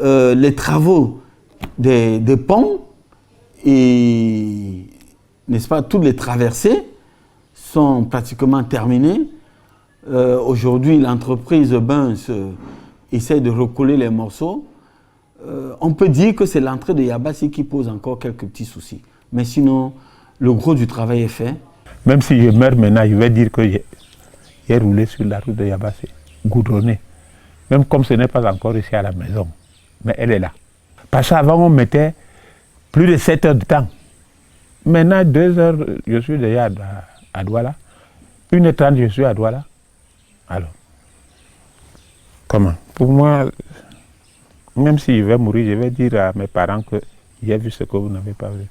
les travaux des ponts et, n'est-ce pas, toutes les traversées sont pratiquement terminées. Aujourd'hui, l'entreprise Benz essaie de recoller les morceaux. On peut dire que c'est l'entrée de Yabassi qui pose encore quelques petits soucis. Mais sinon, le gros du travail est fait.
Même si je meurs maintenant, je vais dire que j'ai roulé sur la route de Yabassi, goudronnée. Même comme ce n'est pas encore ici à la maison. Mais elle est là. Parce qu'avant, on mettait plus de 7 heures de temps. Maintenant, 2 heures, je suis déjà à Douala. 1h30, je suis à Douala. Alors, comment? Pour moi, même si je vais mourir, je vais dire à mes parents que j'ai vu ce que vous n'avez pas vu.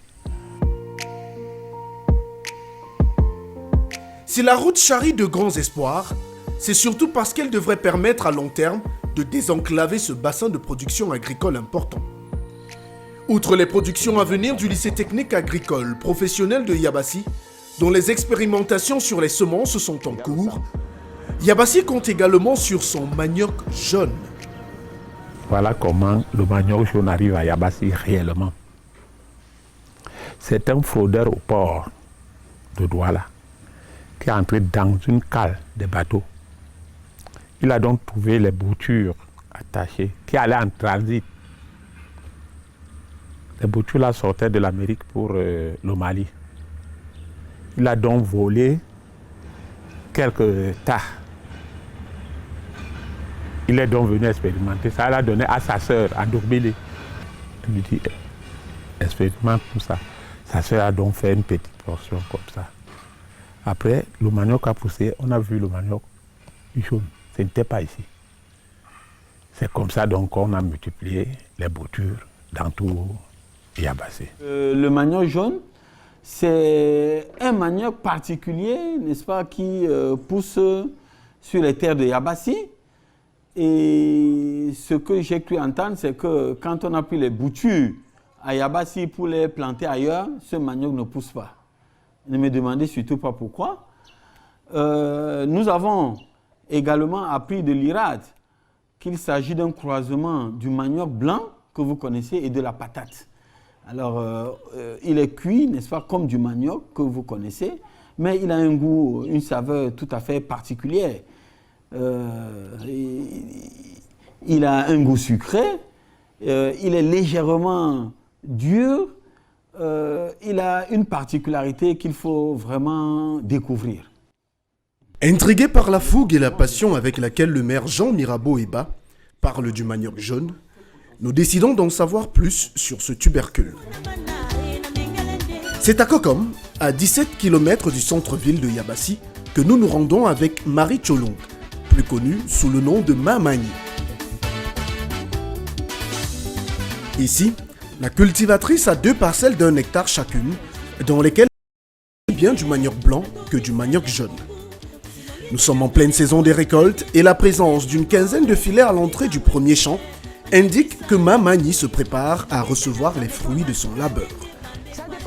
Si la route charrie de grands espoirs, c'est surtout parce qu'elle devrait permettre à long terme de désenclaver ce bassin de production agricole important. Outre les productions à venir du lycée technique agricole professionnel de Yabassi, dont les expérimentations sur les semences sont en cours, Yabassi compte également sur son manioc jaune.
Voilà comment le manioc jaune arrive à Yabassi réellement. C'est un fraudeur au port de Douala qui est entré dans une cale des bateaux. Il a donc trouvé les boutures attachées qui allaient en transit. Les boutures là sortaient de l'Amérique pour le Mali. Il a donc volé quelques tas. Il est donc venu expérimenter. Ça l'a donné à sa sœur, à Dourbili. Il lui dit, expérimente tout ça. Sa sœur a donc fait une petite portion comme ça. Après, le manioc a poussé, on a vu le manioc jaune. Ce n'était pas ici. C'est comme ça donc qu'on a multiplié les boutures dans tout Yabassi.
Le manioc jaune, c'est un manioc particulier, n'est-ce pas, qui pousse sur les terres de Yabassi. Et ce que j'ai cru entendre, c'est que quand on a pris les boutures à Yabassi pour les planter ailleurs, ce manioc ne pousse pas. Ne me demandez surtout pas pourquoi. Nous avons également appris de l'IRAD qu'il s'agit d'un croisement du manioc blanc que vous connaissez et de la patate. Alors, il est cuit, n'est-ce pas, comme du manioc que vous connaissez, mais il a un goût, une saveur tout à fait particulière. Il a un goût sucré, il est légèrement dur, il a une particularité qu'il faut vraiment découvrir.
Intrigué par la fougue et la passion avec laquelle le maire Jean Mirabeau Eba parle du manioc jaune, nous décidons d'en savoir plus sur ce tubercule. C'est à Kokom, à 17 km du centre-ville de Yabassi, que nous nous rendons avec Marie Tcholong, plus connue sous le nom de Mamani. Ici, la cultivatrice a 2 parcelles d'1 hectare chacune, dans lesquelles il y a bien du manioc blanc que du manioc jaune. Nous sommes en pleine saison des récoltes et la présence d'une quinzaine de filets à l'entrée du premier champ indique que Mamani se prépare à recevoir les fruits de son labeur.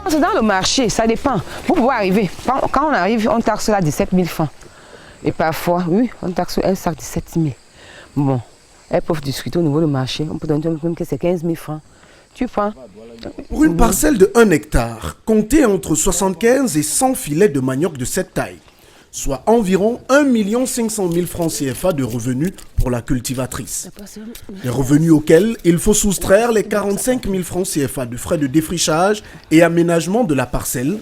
C'est dans le marché, ça dépend. Pour pouvoir arriver, quand on arrive, on taxe là 17 000 francs. Et parfois, oui, on taxe un sac 17 000. Bon, elles peuvent discuter au niveau du marché. On peut donner même que c'est 15 000 francs. Tu prends.
Pour une parcelle de 1 hectare, comptez entre 75 et 100 filets de manioc de cette taille, soit environ 1 500 000 francs CFA de revenus pour la cultivatrice. Les revenus auxquels il faut soustraire les 45 000 francs CFA de frais de défrichage et aménagement de la parcelle,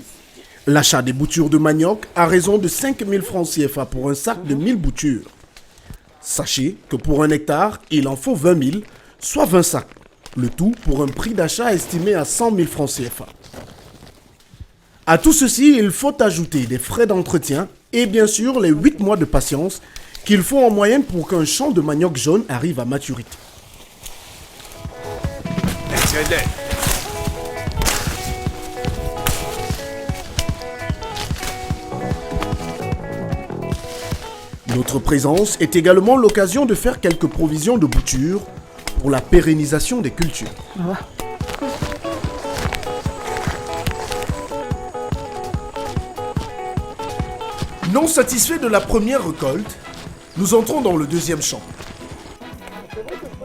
l'achat des boutures de manioc à raison de 5 000 francs CFA pour un sac de 1000 boutures. Sachez que pour 1 hectare, il en faut 20 000, soit 20 sacs. Le tout pour un prix d'achat estimé à 100 000 francs CFA. À tout ceci, il faut ajouter des frais d'entretien et bien sûr les 8 mois de patience qu'il faut en moyenne pour qu'un champ de manioc jaune arrive à maturité. Notre présence est également l'occasion de faire quelques provisions de boutures pour la pérennisation des cultures. Non satisfaits de la première récolte, nous entrons dans le deuxième champ.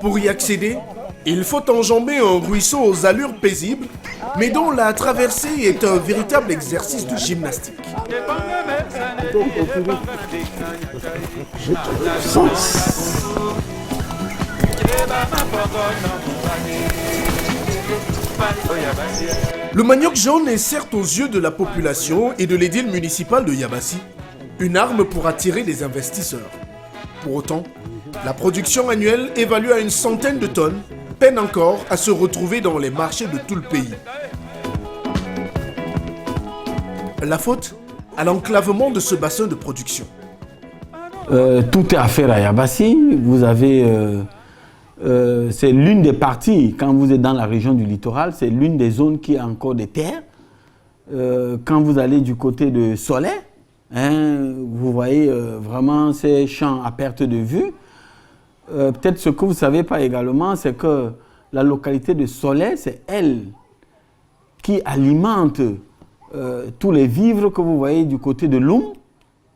Pour y accéder, il faut enjamber un ruisseau aux allures paisibles, mais dont la traversée est un véritable exercice de gymnastique. Le manioc jaune est certes aux yeux de la population et de l'édile municipal de Yabassi une arme pour attirer des investisseurs. Pour autant, la production annuelle évaluée à une centaine de tonnes peine encore à se retrouver dans les marchés de tout le pays. La faute à l'enclavement de ce bassin de production.
Tout est à faire à Yabassi. Vous avez, c'est l'une des parties, quand vous êtes dans la région du littoral, c'est l'une des zones qui a encore des terres. Quand vous allez du côté de Soleil, vous voyez vraiment ces champs à perte de vue. Peut-être ce que vous ne savez pas également, c'est que la localité de Soleil, c'est elle qui alimente tous les vivres que vous voyez du côté de Loum.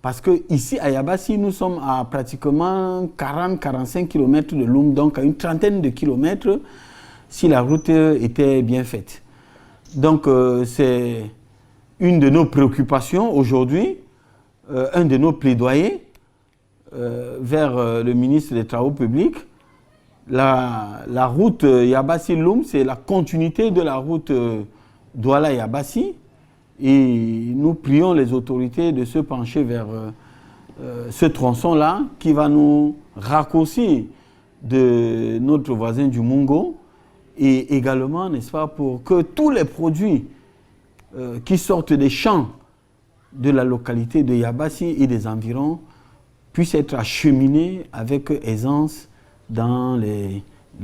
Parce qu'ici, à Yabassi, nous sommes à pratiquement 40-45 km de Loum, donc à une trentaine de kilomètres si la route était bien faite. Donc, c'est une de nos préoccupations aujourd'hui, un de nos plaidoyers vers le ministre des Travaux publics. La route Yabassi-Loum, c'est la continuité de la route Douala-Yabassi. Et nous prions les autorités de se pencher vers ce tronçon-là qui va nous raccourcir de notre voisin du Mungo et également, n'est-ce pas, pour que tous les produits qui sortent des champs de la localité de Yabassi et des environs puissent être acheminés avec aisance dans les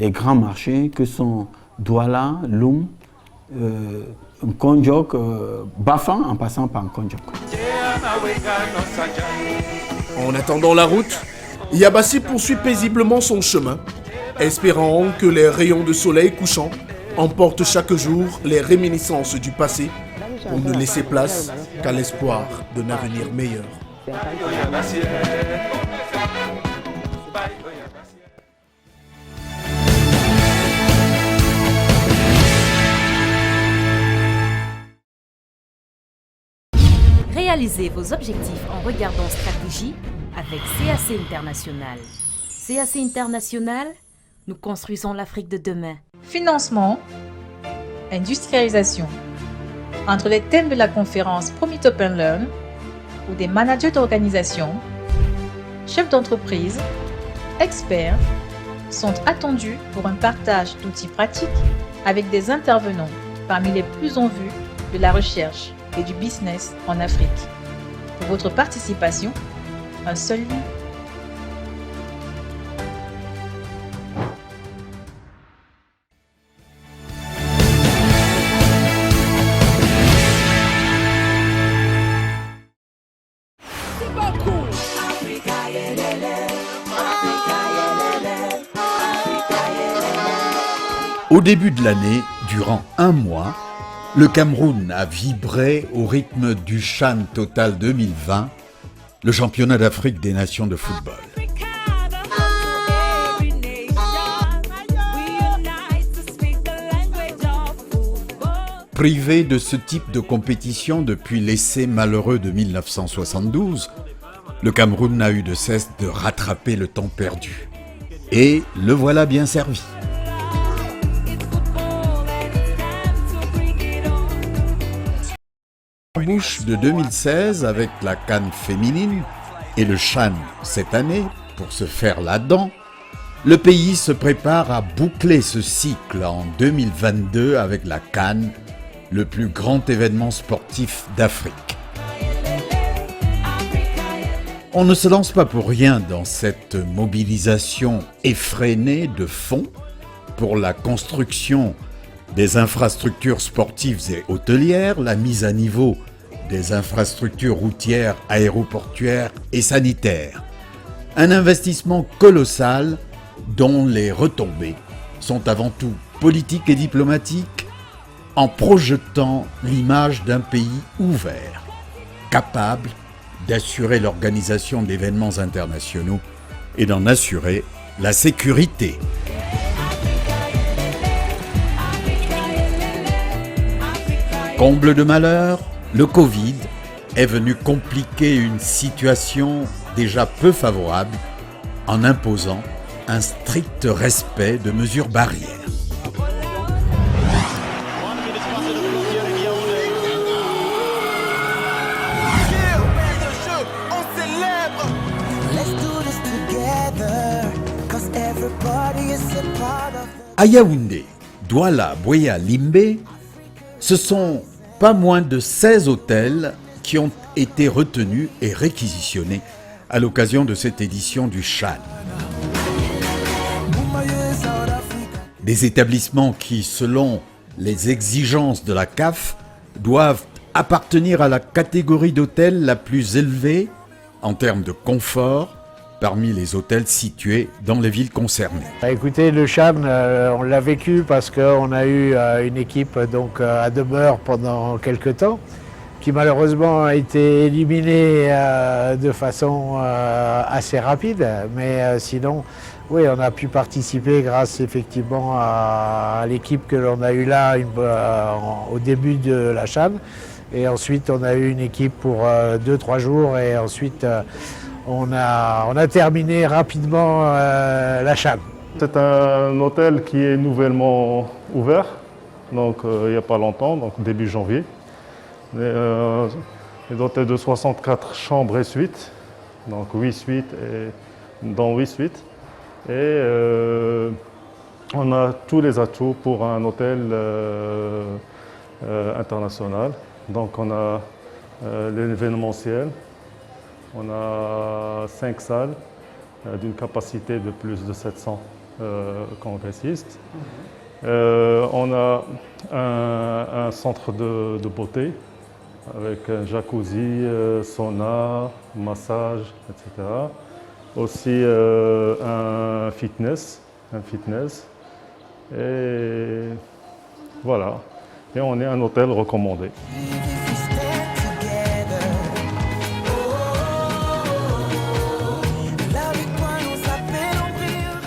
grands marchés que sont Douala, Loum, Nkonjok, Bafan en passant par Nkonjok.
En attendant la route, Yabassi poursuit paisiblement son chemin, espérant que les rayons de soleil couchant emportent chaque jour les réminiscences du passé pour ne laisser place qu'à l'espoir d'un avenir meilleur.
Réalisez vos objectifs en regardant stratégie avec CAC International. CAC International, nous construisons l'Afrique de demain.
Financement, industrialisation. Entre les thèmes de la conférence Promit Open Learn ou des managers d'organisation, chefs d'entreprise, experts sont attendus pour un partage d'outils pratiques avec des intervenants parmi les plus en vue de la recherche et du business en Afrique. Pour votre participation, un seul lien.
Au début de l'année, durant un mois, le Cameroun a vibré au rythme du CHAN Total 2020, le championnat d'Afrique des nations de football. Privé de ce type de compétition depuis l'essai malheureux de 1972, le Cameroun n'a eu de cesse de rattraper le temps perdu. Et le voilà bien servi. En bouche de 2016 avec la CAN féminine et le CHAN cette année pour se faire la dent, le pays se prépare à boucler ce cycle en 2022 avec la CAN, le plus grand événement sportif d'Afrique. On ne se lance pas pour rien dans cette mobilisation effrénée de fonds pour la construction des infrastructures sportives et hôtelières, la mise à niveau des infrastructures routières, aéroportuaires et sanitaires. Un investissement colossal dont les retombées sont avant tout politiques et diplomatiques, en projetant l'image d'un pays ouvert, capable d'assurer l'organisation d'événements internationaux et d'en assurer la sécurité. Comble de malheur, le Covid est venu compliquer une situation déjà peu favorable en imposant un strict respect de mesures barrières. À Yaoundé, Douala, Buea, Limbe, ce sont pas moins de 16 hôtels qui ont été retenus et réquisitionnés à l'occasion de cette édition du CHAN. Des établissements qui, selon les exigences de la CAF, doivent appartenir à la catégorie d'hôtels la plus élevée en termes de confort parmi les hôtels situés dans les villes concernées.
Écoutez, le CHAN, on l'a vécu parce qu'on a eu une équipe donc, à demeure pendant quelques temps, qui malheureusement a été éliminée de façon assez rapide. Mais sinon, oui, on a pu participer grâce effectivement à l'équipe que l'on a eue là au début de la CHAN. Et ensuite, on a eu une équipe pour 2-3 jours et ensuite on a terminé rapidement la CHAN.
C'est un hôtel qui est nouvellement ouvert, donc il n'y a pas longtemps, donc début janvier. Les hôtels de 64 chambres et suites, donc 8 suites dans 8 suites. Et on a tous les atouts pour un hôtel international. Donc on a l'événementiel. On a 5 salles d'une capacité de plus de 700 congressistes. On a un centre de beauté avec un jacuzzi, sauna, massage, etc. aussi un fitness. Et voilà. Et on est un hôtel recommandé.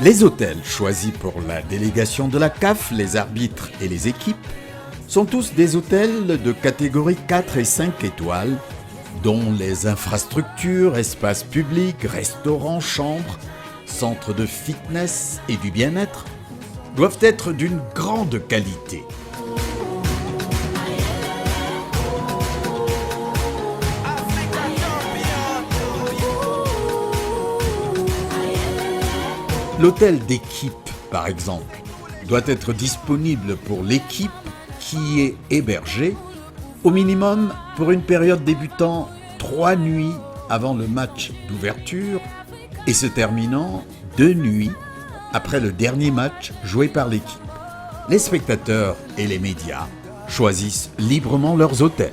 Les hôtels choisis pour la délégation de la CAF, les arbitres et les équipes, sont tous des hôtels de catégorie 4 et 5 étoiles, dont les infrastructures, espaces publics, restaurants, chambres, centres de fitness et du bien-être doivent être d'une grande qualité. L'hôtel d'équipe, par exemple, doit être disponible pour l'équipe qui est hébergée, au minimum pour une période débutant 3 nuits avant le match d'ouverture et se terminant 2 nuits après le dernier match joué par l'équipe. Les spectateurs et les médias choisissent librement leurs hôtels.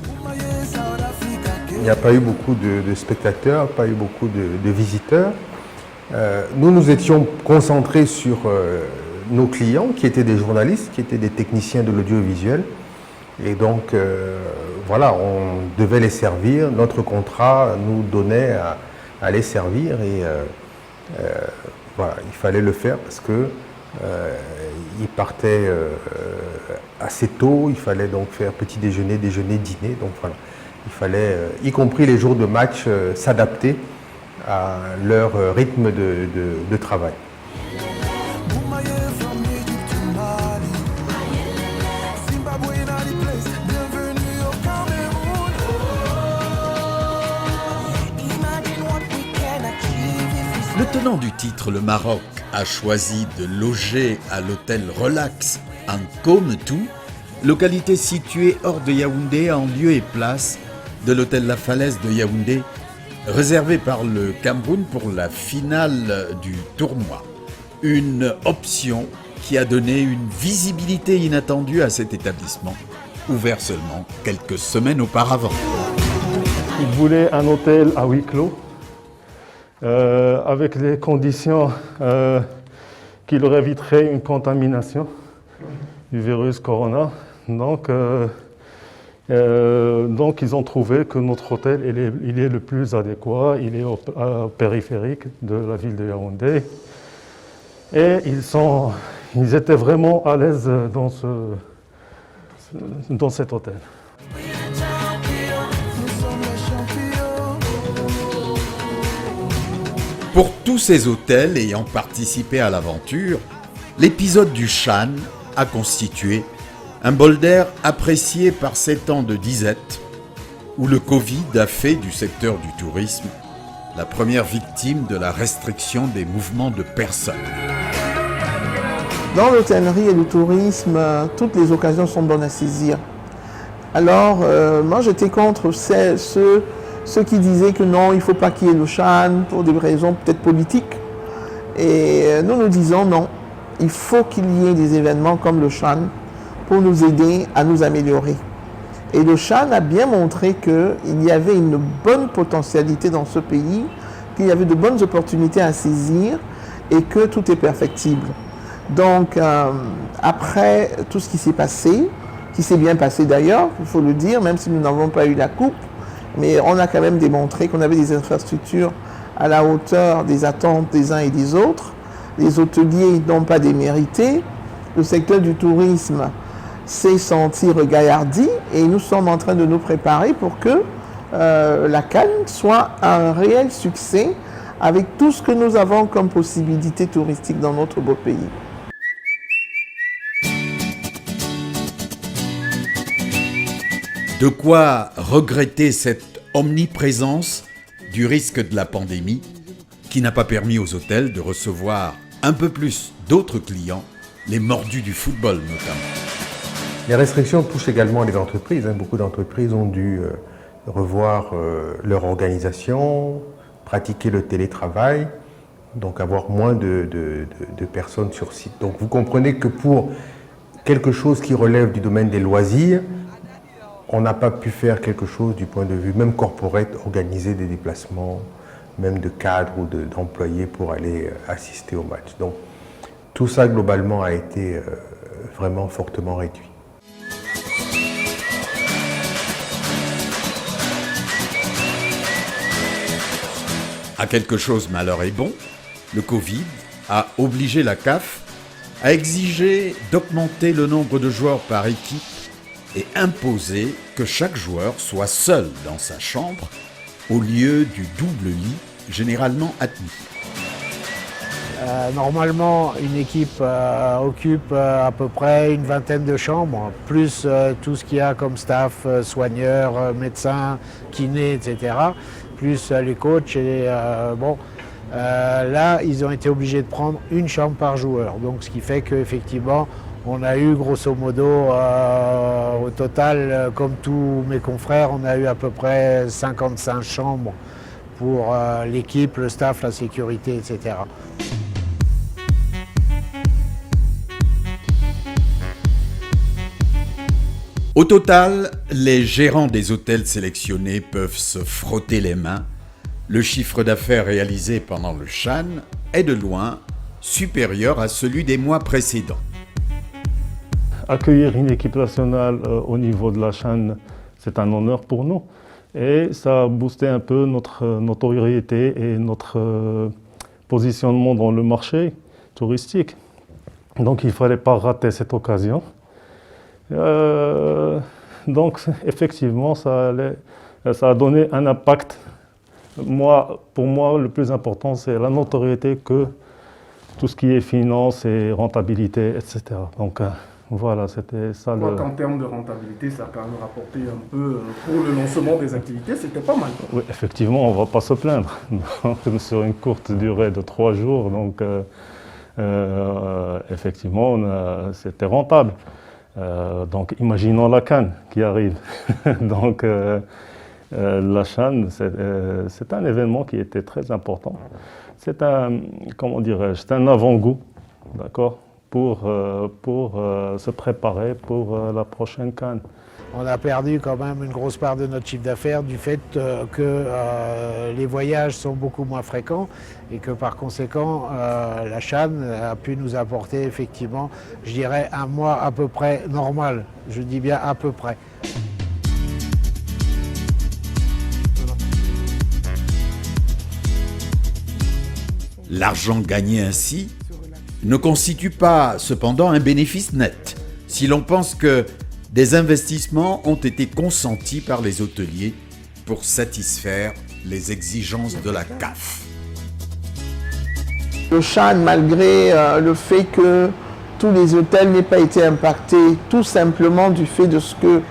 Il n'y a pas eu beaucoup de spectateurs, pas eu beaucoup de visiteurs. Nous étions concentrés sur nos clients, qui étaient des journalistes, qui étaient des techniciens de l'audiovisuel. Et donc, voilà, on devait les servir. Notre contrat nous donnait à les servir. Et voilà, il fallait le faire parce que ils partaient assez tôt. Il fallait donc faire petit déjeuner, déjeuner, dîner. Donc voilà, il fallait, y compris les jours de match, s'adapter à leur rythme de travail.
Le tenant du titre, le Maroc, a choisi de loger à l'hôtel Relax en Kometou, localité située hors de Yaoundé en lieu et place de l'hôtel La Falaise de Yaoundé, réservé par le Cameroun pour la finale du tournoi. Une option qui a donné une visibilité inattendue à cet établissement, ouvert seulement quelques semaines auparavant.
Il voulait un hôtel à huis clos, avec les conditions qui leur éviteraient une contamination du virus corona. Donc ils ont trouvé que notre hôtel il est le plus adéquat, il est au périphérique de la ville de Yaoundé. Et ils étaient vraiment à l'aise dans cet hôtel.
Pour tous ces hôtels ayant participé à l'aventure, l'épisode du Chan a constitué un bol d'air apprécié par 7 ans de disette, où le Covid a fait du secteur du tourisme la première victime de la restriction des mouvements de personnes.
Dans l'hôtellerie et le tourisme, toutes les occasions sont bonnes à saisir. Alors, moi j'étais contre ceux qui disaient que non, il ne faut pas qu'il y ait le Chan pour des raisons peut-être politiques. Et nous disons non, il faut qu'il y ait des événements comme le Chan pour nous aider à nous améliorer. Et le Chan a bien montré qu'il y avait une bonne potentialité dans ce pays, qu'il y avait de bonnes opportunités à saisir et que tout est perfectible. Donc, après tout ce qui s'est passé, qui s'est bien passé d'ailleurs, il faut le dire, même si nous n'avons pas eu la coupe, mais on a quand même démontré qu'on avait des infrastructures à la hauteur des attentes des uns et des autres. Les hôteliers n'ont pas démérité. Le secteur du tourisme s'est senti regaillardi et nous sommes en train de nous préparer pour que la Cannes soit un réel succès avec tout ce que nous avons comme possibilités touristiques dans notre beau pays.
De quoi regretter cette omniprésence du risque de la pandémie qui n'a pas permis aux hôtels de recevoir un peu plus d'autres clients, les mordus du football notamment.
Les restrictions touchent également les entreprises. Beaucoup d'entreprises ont dû revoir leur organisation, pratiquer le télétravail, donc avoir moins de personnes sur site. Donc vous comprenez que pour quelque chose qui relève du domaine des loisirs, on n'a pas pu faire quelque chose du point de vue même corporate, organiser des déplacements, même de cadres ou d'employés pour aller assister au match. Donc tout ça globalement a été vraiment fortement réduit.
À quelque chose malheur est bon, le Covid a obligé la CAF à exiger d'augmenter le nombre de joueurs par équipe et imposer que chaque joueur soit seul dans sa chambre au lieu du double lit généralement admis.
Normalement, une équipe occupe à peu près une vingtaine de chambres, plus tout ce qu'il y a comme staff, soigneurs, médecins, kinés, etc., plus les coachs. Et, là, ils ont été obligés de prendre une chambre par joueur. Donc, ce qui fait qu'effectivement, on a eu grosso modo, au total, comme tous mes confrères, on a eu à peu près 55 chambres pour l'équipe, le staff, la sécurité, etc.
Au total, les gérants des hôtels sélectionnés peuvent se frotter les mains. Le chiffre d'affaires réalisé pendant le CHAN est de loin supérieur à celui des mois précédents.
Accueillir une équipe nationale au niveau de la CHAN, c'est un honneur pour nous. Et ça a boosté un peu notre notoriété et notre positionnement dans le marché touristique. Donc il ne fallait pas rater cette occasion. Donc effectivement, ça a donné un impact. Pour moi, le plus important, c'est la notoriété que tout ce qui est finance et rentabilité, etc. Donc voilà, c'était ça.
Je crois qu'en termes de rentabilité, ça a quand même rapporté un peu pour le lancement des activités, c'était pas mal.
Oui, effectivement, on ne va pas se plaindre. Sur une courte durée de 3 jours, donc effectivement, c'était rentable. Donc imaginons la CAN qui arrive. Donc la CHAN, c'est un événement qui était très important. C'est un, comment dirais-je, c'est un avant-goût, d'accord, pour se préparer pour la prochaine CAN.
On a perdu quand même une grosse part de notre chiffre d'affaires du fait que les voyages sont beaucoup moins fréquents et que par conséquent la CHAN a pu nous apporter effectivement, je dirais, un mois à peu près normal. Je dis bien à peu près.
L'argent gagné ainsi ne constitue pas cependant un bénéfice net, si l'on pense que des investissements ont été consentis par les hôteliers pour satisfaire les exigences de la CAF.
Le CHAN, malgré le fait que tous les hôtels n'aient pas été impactés, tout simplement du fait de ce que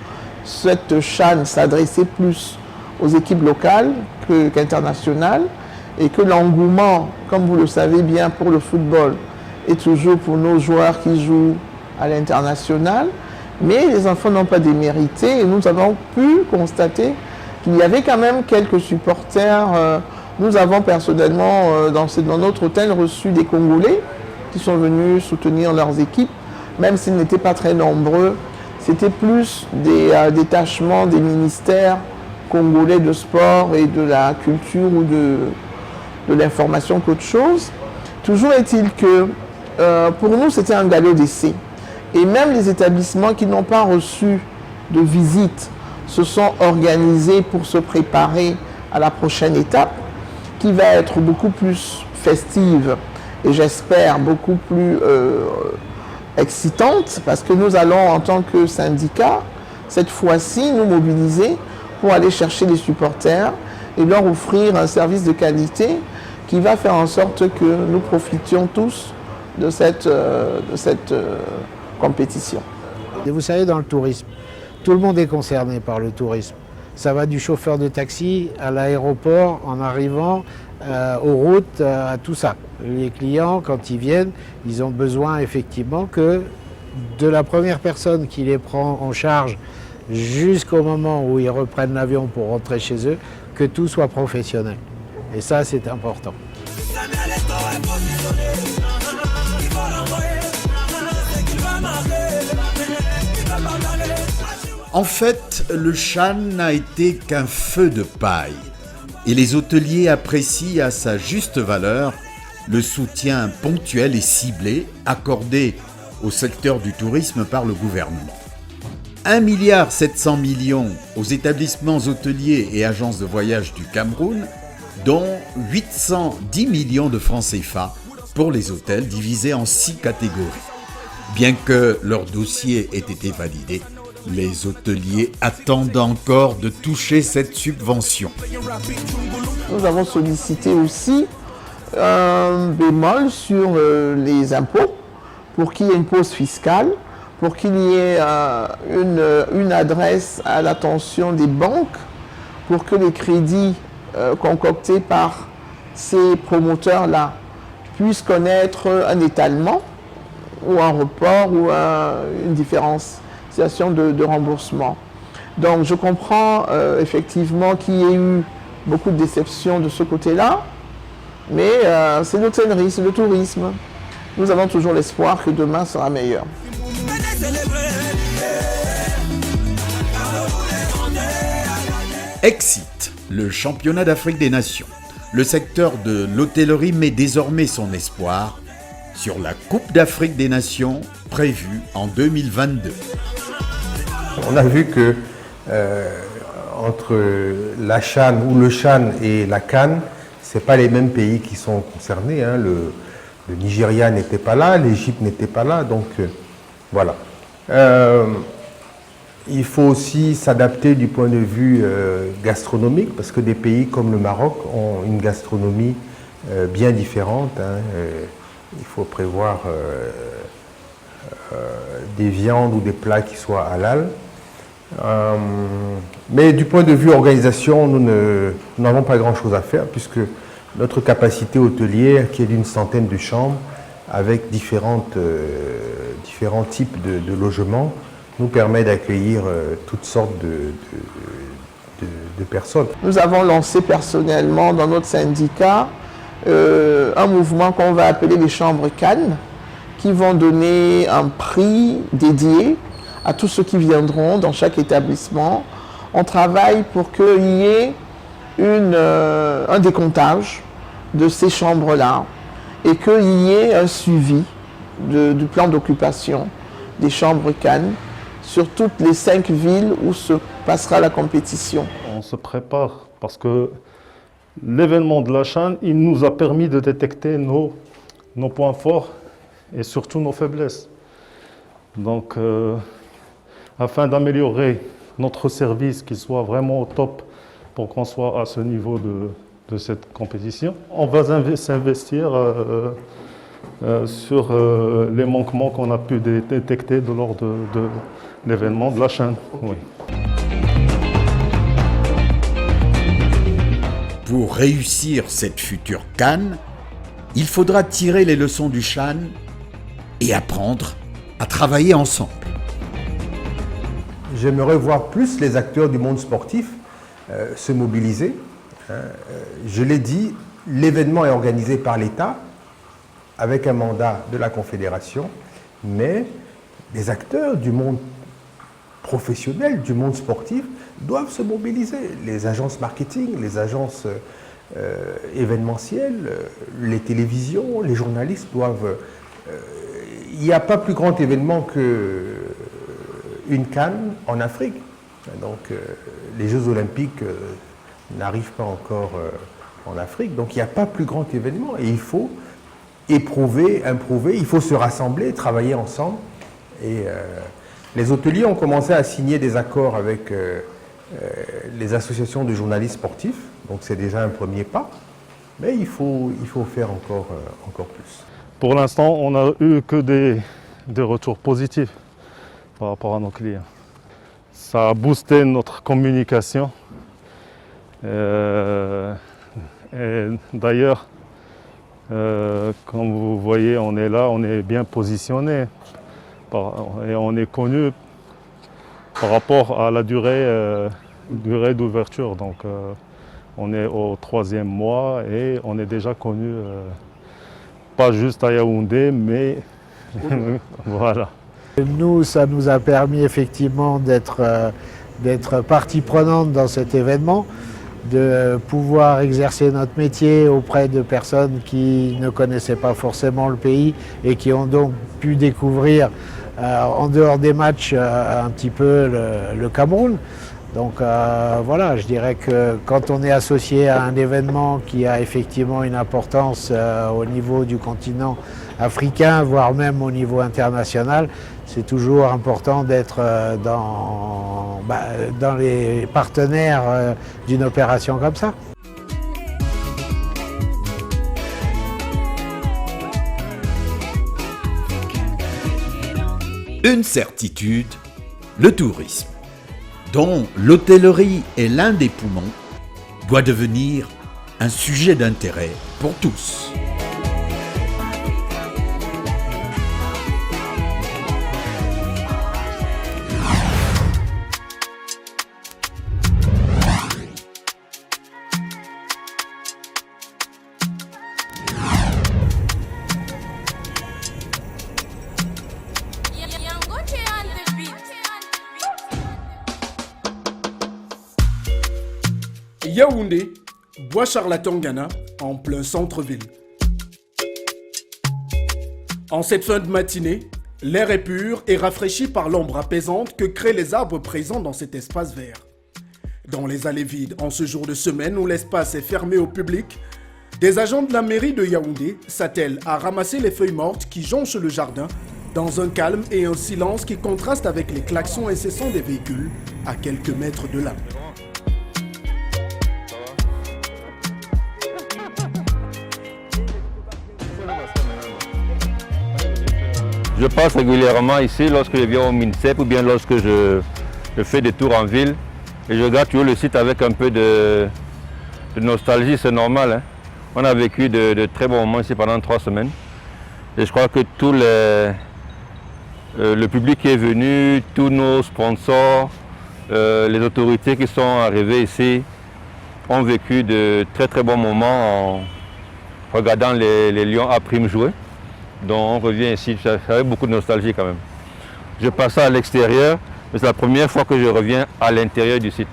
cette CHAN s'adressait plus aux équipes locales qu'internationales, et que l'engouement, comme vous le savez bien, pour le football est toujours pour nos joueurs qui jouent à l'international. Mais les enfants n'ont pas démérité et nous avons pu constater qu'il y avait quand même quelques supporters. Nous avons personnellement, dans notre hôtel, reçu des Congolais qui sont venus soutenir leurs équipes, même s'ils n'étaient pas très nombreux. C'était plus des détachements des ministères congolais de sport et de la culture ou de l'information qu'autre chose. Toujours est-il que pour nous, c'était un galop d'essai. Et même les établissements qui n'ont pas reçu de visite se sont organisés pour se préparer à la prochaine étape, qui va être beaucoup plus festive et j'espère beaucoup plus excitante, parce que nous allons en tant que syndicat, cette fois-ci, nous mobiliser pour aller chercher les supporters et leur offrir un service de qualité qui va faire en sorte que nous profitions tous de cette compétition.
Et vous savez, dans le tourisme, tout le monde est concerné par le tourisme. Ça va du chauffeur de taxi à l'aéroport, en arrivant, aux routes, à tout ça. Les clients, quand ils viennent, ils ont besoin effectivement que de la première personne qui les prend en charge jusqu'au moment où ils reprennent l'avion pour rentrer chez eux, que tout soit professionnel. Et ça, c'est important.
En fait, le CHAN n'a été qu'un feu de paille et les hôteliers apprécient à sa juste valeur le soutien ponctuel et ciblé accordé au secteur du tourisme par le gouvernement. 1,7 milliard aux établissements hôteliers et agences de voyage du Cameroun, dont 810 millions de francs CFA pour les hôtels divisés en 6 catégories. Bien que leur dossier ait été validé, les hôteliers attendent encore de toucher cette subvention.
Nous avons sollicité aussi un bémol sur les impôts pour qu'il y ait une pause fiscale, pour qu'il y ait une adresse à l'attention des banques, pour que les crédits concoctés par ces promoteurs-là puissent connaître un étalement ou un report ou une différenciation de remboursement. Donc je comprends effectivement qu'il y ait eu beaucoup de déceptions de ce côté-là, mais c'est l'hôtellerie, c'est le tourisme. Nous avons toujours l'espoir que demain sera meilleur.
Excite, le championnat d'Afrique des Nations. Le secteur de l'hôtellerie met désormais son espoir sur la Coupe d'Afrique des Nations prévue en 2022.
On a vu que entre la CHAN ou le CHAN et la CAN, ce n'est pas les mêmes pays qui sont concernés. Hein. Le Nigeria n'était pas là, l'Égypte n'était pas là, donc voilà. Il faut aussi s'adapter du point de vue gastronomique, parce que des pays comme le Maroc ont une gastronomie bien différente. Hein. Il faut prévoir des viandes ou des plats qui soient halal. Mais du point de vue organisation, nous n'avons pas grand-chose à faire, puisque notre capacité hôtelière, qui est d'une centaine de chambres, avec différents types de logements, nous permet d'accueillir toutes sortes de personnes.
Nous avons lancé personnellement dans notre syndicat un mouvement qu'on va appeler les chambres Cannes, qui vont donner un prix dédié à tous ceux qui viendront dans chaque établissement. On travaille pour qu'il y ait un décomptage de ces chambres-là et qu'il y ait un suivi du plan d'occupation des chambres Cannes sur toutes les 5 villes où se passera la compétition.
On se prépare parce que l'événement de la CHAN, il nous a permis de détecter nos points forts et surtout nos faiblesses. Donc, afin d'améliorer notre service, qu'il soit vraiment au top pour qu'on soit à ce niveau de cette compétition, on va s'investir sur les manquements qu'on a pu détecter lors de l'événement de la CHAN. Oui.
Pour réussir cette future CAN, il faudra tirer les leçons du CHAN et apprendre à travailler ensemble.
J'aimerais voir plus les acteurs du monde sportif se mobiliser. Je l'ai dit, l'événement est organisé par l'État avec un mandat de la Confédération, mais les acteurs du monde professionnel, du monde sportif, doivent se mobiliser. Les agences marketing, les agences événementielles, les télévisions, les journalistes doivent... il n'y a pas plus grand événement qu'une CAN en Afrique. Donc les Jeux Olympiques n'arrivent pas encore en Afrique. Donc il n'y a pas plus grand événement. Et il faut éprouver, improuver, il faut se rassembler, travailler ensemble. Et les hôteliers ont commencé à signer des accords avec les associations de journalistes sportifs. Donc c'est déjà un premier pas. Mais il faut faire encore plus.
Pour l'instant, on n'a eu que des retours positifs par rapport à nos clients. Ça a boosté notre communication. Et d'ailleurs, comme vous voyez, on est là, on est bien positionné. Et on est connu par rapport à la durée d'ouverture. Donc on est au 3e mois et on est déjà connu, pas juste à Yaoundé, mais voilà.
Nous, ça nous a permis effectivement d'être partie prenante dans cet événement. de pouvoir exercer notre métier auprès de personnes qui ne connaissaient pas forcément le pays et qui ont donc pu découvrir en dehors des matchs un petit peu le Cameroun. Donc voilà, je dirais que quand on est associé à un événement qui a effectivement une importance au niveau du continent africain, voire même au niveau international, c'est toujours important d'être dans les partenaires d'une opération comme ça.
Une certitude, le tourisme, dont l'hôtellerie est l'un des poumons, doit devenir un sujet d'intérêt pour tous.
Yaoundé, Bois Charlatangana, en plein centre-ville. En cette fin de matinée, l'air est pur et rafraîchi par l'ombre apaisante que créent les arbres présents dans cet espace vert. Dans les allées vides, en ce jour de semaine où l'espace est fermé au public, des agents de la mairie de Yaoundé s'attellent à ramasser les feuilles mortes qui jonchent le jardin dans un calme et un silence qui contrastent avec les klaxons incessants des véhicules à quelques mètres de là.
Je passe régulièrement ici lorsque je viens au MINSEP ou bien lorsque je fais des tours en ville. Et je regarde toujours le site avec un peu de nostalgie, c'est normal. Hein. On a vécu de très bons moments ici pendant 3 semaines. Et je crois que tout le public qui est venu, tous nos sponsors, les autorités qui sont arrivées ici ont vécu de très très bons moments en regardant les Lions à prime jouer. Donc on revient ici avec beaucoup de nostalgie quand même. Je passe à l'extérieur, mais c'est la première fois que je reviens à l'intérieur du site.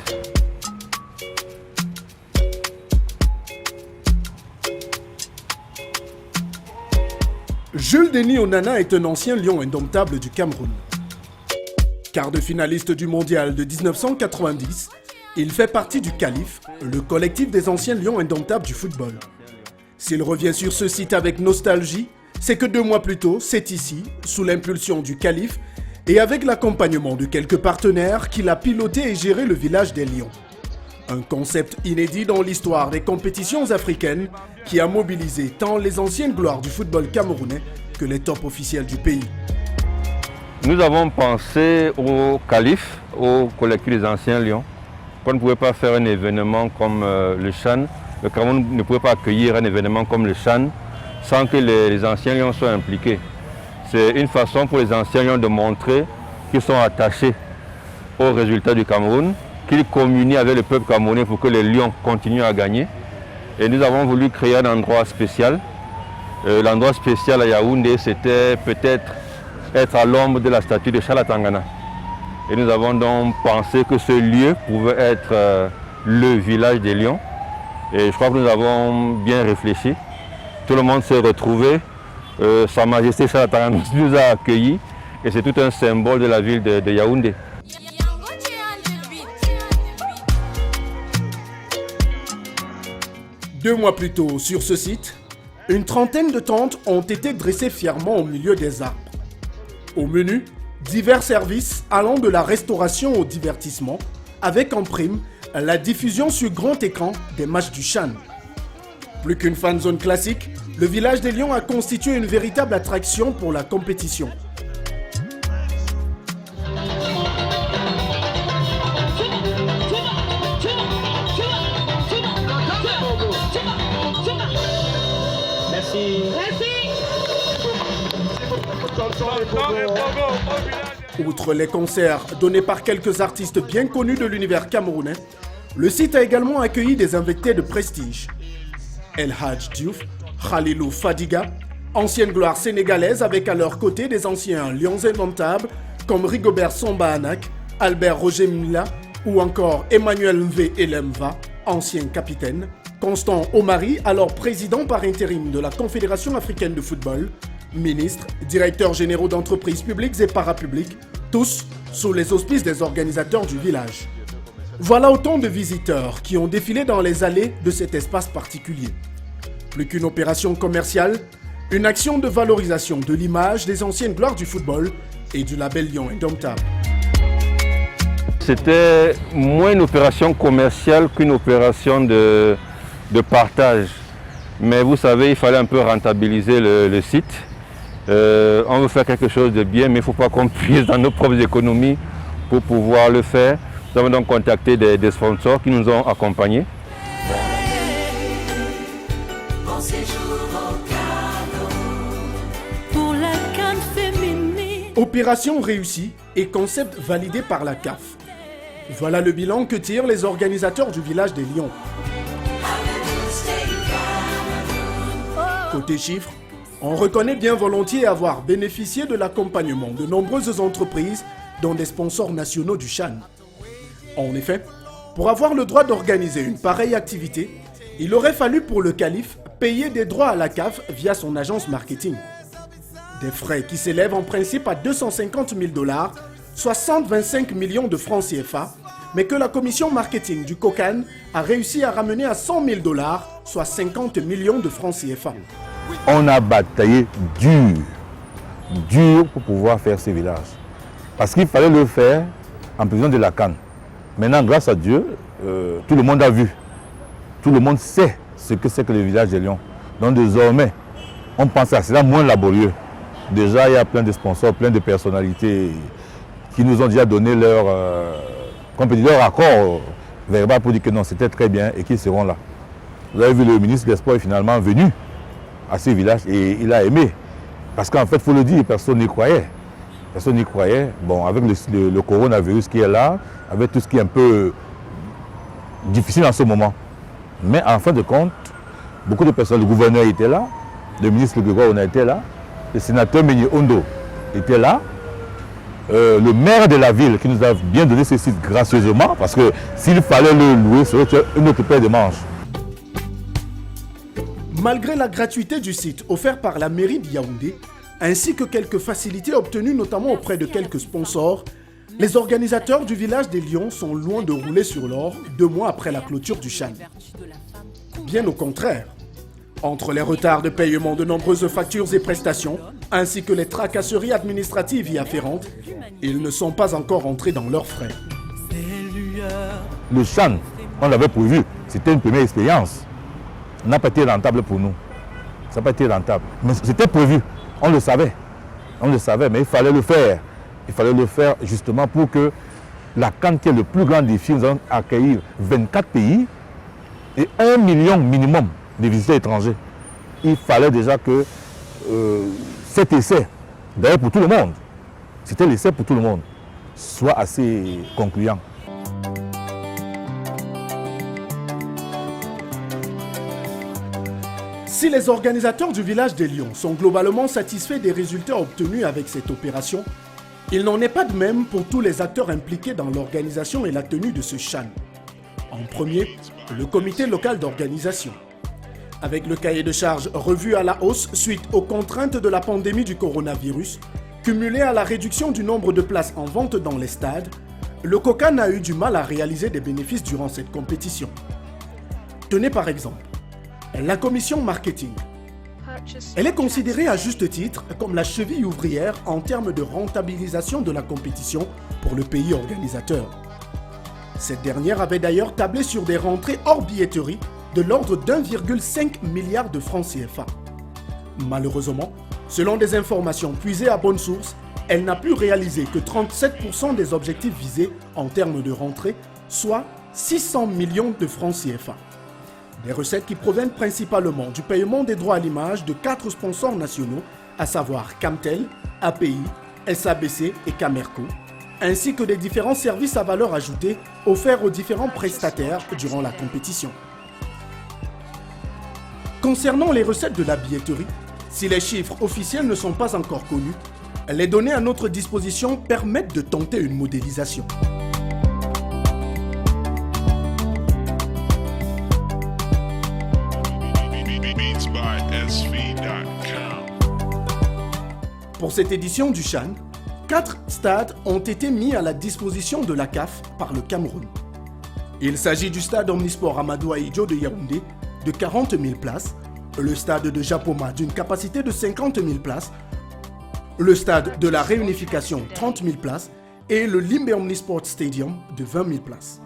Jules Denis Onana est un ancien lion indomptable du Cameroun. Quart de finaliste du mondial de 1990, il fait partie du Calife, le collectif des anciens lions indomptables du football. S'il revient sur ce site avec nostalgie, c'est que 2 mois plus tôt, c'est ici, sous l'impulsion du Calife et avec l'accompagnement de quelques partenaires, qu'il a piloté et géré le village des Lions. Un concept inédit dans l'histoire des compétitions africaines qui a mobilisé tant les anciennes gloires du football camerounais que les tops officiels du pays.
Nous avons pensé au Calife, au collectif des anciens Lions, qu'on ne pouvait pas faire un événement comme le Chan. Le Cameroun ne pouvait pas accueillir un événement comme le Chan sans que les anciens Lions soient impliqués. C'est une façon pour les anciens Lions de montrer qu'ils sont attachés aux résultats du Cameroun, qu'ils communient avec le peuple camerounais pour que les Lions continuent à gagner. Et nous avons voulu créer un endroit spécial. L'endroit spécial à Yaoundé, c'était peut-être être à l'ombre de la statue de Charlatangana. Et nous avons donc pensé que ce lieu pouvait être le village des Lions. Et je crois que nous avons bien réfléchi. Tout le monde s'est retrouvé. Sa Majesté Charlatangana nous a accueillis. Et c'est tout un symbole de la ville de Yaoundé.
Deux mois plus tôt, sur ce site, une trentaine de tentes ont été dressées fièrement au milieu des arbres. Au menu, divers services allant de la restauration au divertissement, avec en prime la diffusion sur grand écran des matchs du Chan. Plus qu'une fan zone classique, le village des Lions a constitué une véritable attraction pour la compétition. Outre les concerts donnés par quelques artistes bien connus de l'univers camerounais, le site a également accueilli des invités de prestige. El Hadj Diouf, Khalilou Fadiga, ancienne gloire sénégalaise avec à leur côté des anciens lions indomptables comme Rigobert Samba Anak, Albert Roger Mila ou encore Emmanuel Mvé Elemva, ancien capitaine, Constant Omari, alors président par intérim de la Confédération africaine de football, ministres, directeurs généraux d'entreprises publiques et parapubliques, tous sous les auspices des organisateurs du village. Voilà autant de visiteurs qui ont défilé dans les allées de cet espace particulier. Plus qu'une opération commerciale, une action de valorisation de l'image des anciennes gloires du football et du label Lion Indomptable.
C'était moins une opération commerciale qu'une opération de partage. Mais vous savez, il fallait un peu rentabiliser le site. On veut faire quelque chose de bien, mais il ne faut pas qu'on puise dans nos propres économies pour pouvoir le faire. Nous avons donc contacté des sponsors qui nous ont accompagnés.
Opération réussie et concept validé par la CAF. Voilà le bilan que tirent les organisateurs du village des Lions. Côté chiffres, on reconnaît bien volontiers avoir bénéficié de l'accompagnement de nombreuses entreprises, dont des sponsors nationaux du CHAN. En effet, pour avoir le droit d'organiser une pareille activité, il aurait fallu pour le calife payer des droits à la CAF via son agence marketing. Des frais qui s'élèvent en principe à 250 000 $, soit 125 millions de francs CFA, mais que la commission marketing du COCAN a réussi à ramener à 100 000 $, soit 50 millions de francs CFA.
On a bataillé dur pour pouvoir faire ces villages. Parce qu'il fallait le faire en prévision de la CAN. Maintenant, grâce à Dieu, tout le monde a vu. Tout le monde sait ce que c'est que le village des Lions. Donc désormais, on pense à cela moins laborieux. Déjà, il y a plein de sponsors, plein de personnalités qui nous ont déjà donné leur accord verbal pour dire que non, c'était très bien et qu'ils seront là. Vous avez vu, le ministre des Sports est finalement venu à ce village et il a aimé. Parce qu'en fait, il faut le dire, personne n'y croyait. Personne n'y croyait. Bon, avec le coronavirus qui est là, avec tout ce qui est un peu difficile en ce moment. Mais en fin de compte, beaucoup de personnes, le gouverneur était là, le ministre Grégoire Ona était là, le sénateur Meigné Ondo était là, le maire de la ville qui nous a bien donné ce site gracieusement, parce que s'il fallait le louer, ce serait une autre paire de manches.
Malgré la gratuité du site offert par la mairie de Yaoundé, ainsi que quelques facilités obtenues notamment auprès de quelques sponsors, les organisateurs du village des Lions sont loin de rouler sur l'or 2 mois après la clôture du CHAN. Bien au contraire. Entre les retards de paiement de nombreuses factures et prestations, ainsi que les tracasseries administratives y afférentes, ils ne sont pas encore entrés dans leurs frais.
Le CHAN, on l'avait prévu, c'était une première expérience. Ça n'a pas été rentable pour nous. Ça n'a pas été rentable. Mais c'était prévu, on le savait. On le savait, mais il fallait le faire. Il fallait le faire justement pour que la CAN, qui est le plus grand défi, nous allons accueillir 24 pays et 1 million minimum de visiteurs étrangers. Il fallait déjà que cet essai, d'ailleurs pour tout le monde, c'était l'essai pour tout le monde, soit assez concluant.
Si les organisateurs du village des Lions sont globalement satisfaits des résultats obtenus avec cette opération, il n'en est pas de même pour tous les acteurs impliqués dans l'organisation et la tenue de ce CHAN. En premier, le comité local d'organisation. Avec le cahier de charges revu à la hausse suite aux contraintes de la pandémie du coronavirus, cumulé à la réduction du nombre de places en vente dans les stades, le COCAN a eu du mal à réaliser des bénéfices durant cette compétition. Tenez par exemple, la commission marketing. Elle est considérée à juste titre comme la cheville ouvrière en termes de rentabilisation de la compétition pour le pays organisateur. Cette dernière avait d'ailleurs tablé sur des rentrées hors billetterie de l'ordre d'1,5 milliard de francs CFA. Malheureusement, selon des informations puisées à bonne source, elle n'a pu réaliser que 37% des objectifs visés en termes de rentrée, soit 600 millions de francs CFA. Des recettes qui proviennent principalement du paiement des droits à l'image de 4 sponsors nationaux, à savoir Camtel, API, SABC et Camerco, ainsi que des différents services à valeur ajoutée offerts aux différents prestataires durant la compétition. Concernant les recettes de la billetterie, si les chiffres officiels ne sont pas encore connus, les données à notre disposition permettent de tenter une modélisation. Pour cette édition du CHAN, 4 stades ont été mis à la disposition de la CAF par le Cameroun. Il s'agit du stade omnisport Amadou Ahidjo de Yaoundé de 40 000 places, le stade de Japoma d'une capacité de 50 000 places, le stade de la Réunification 30 000 places et le Limbe Omnisport Stadium de 20 000 places.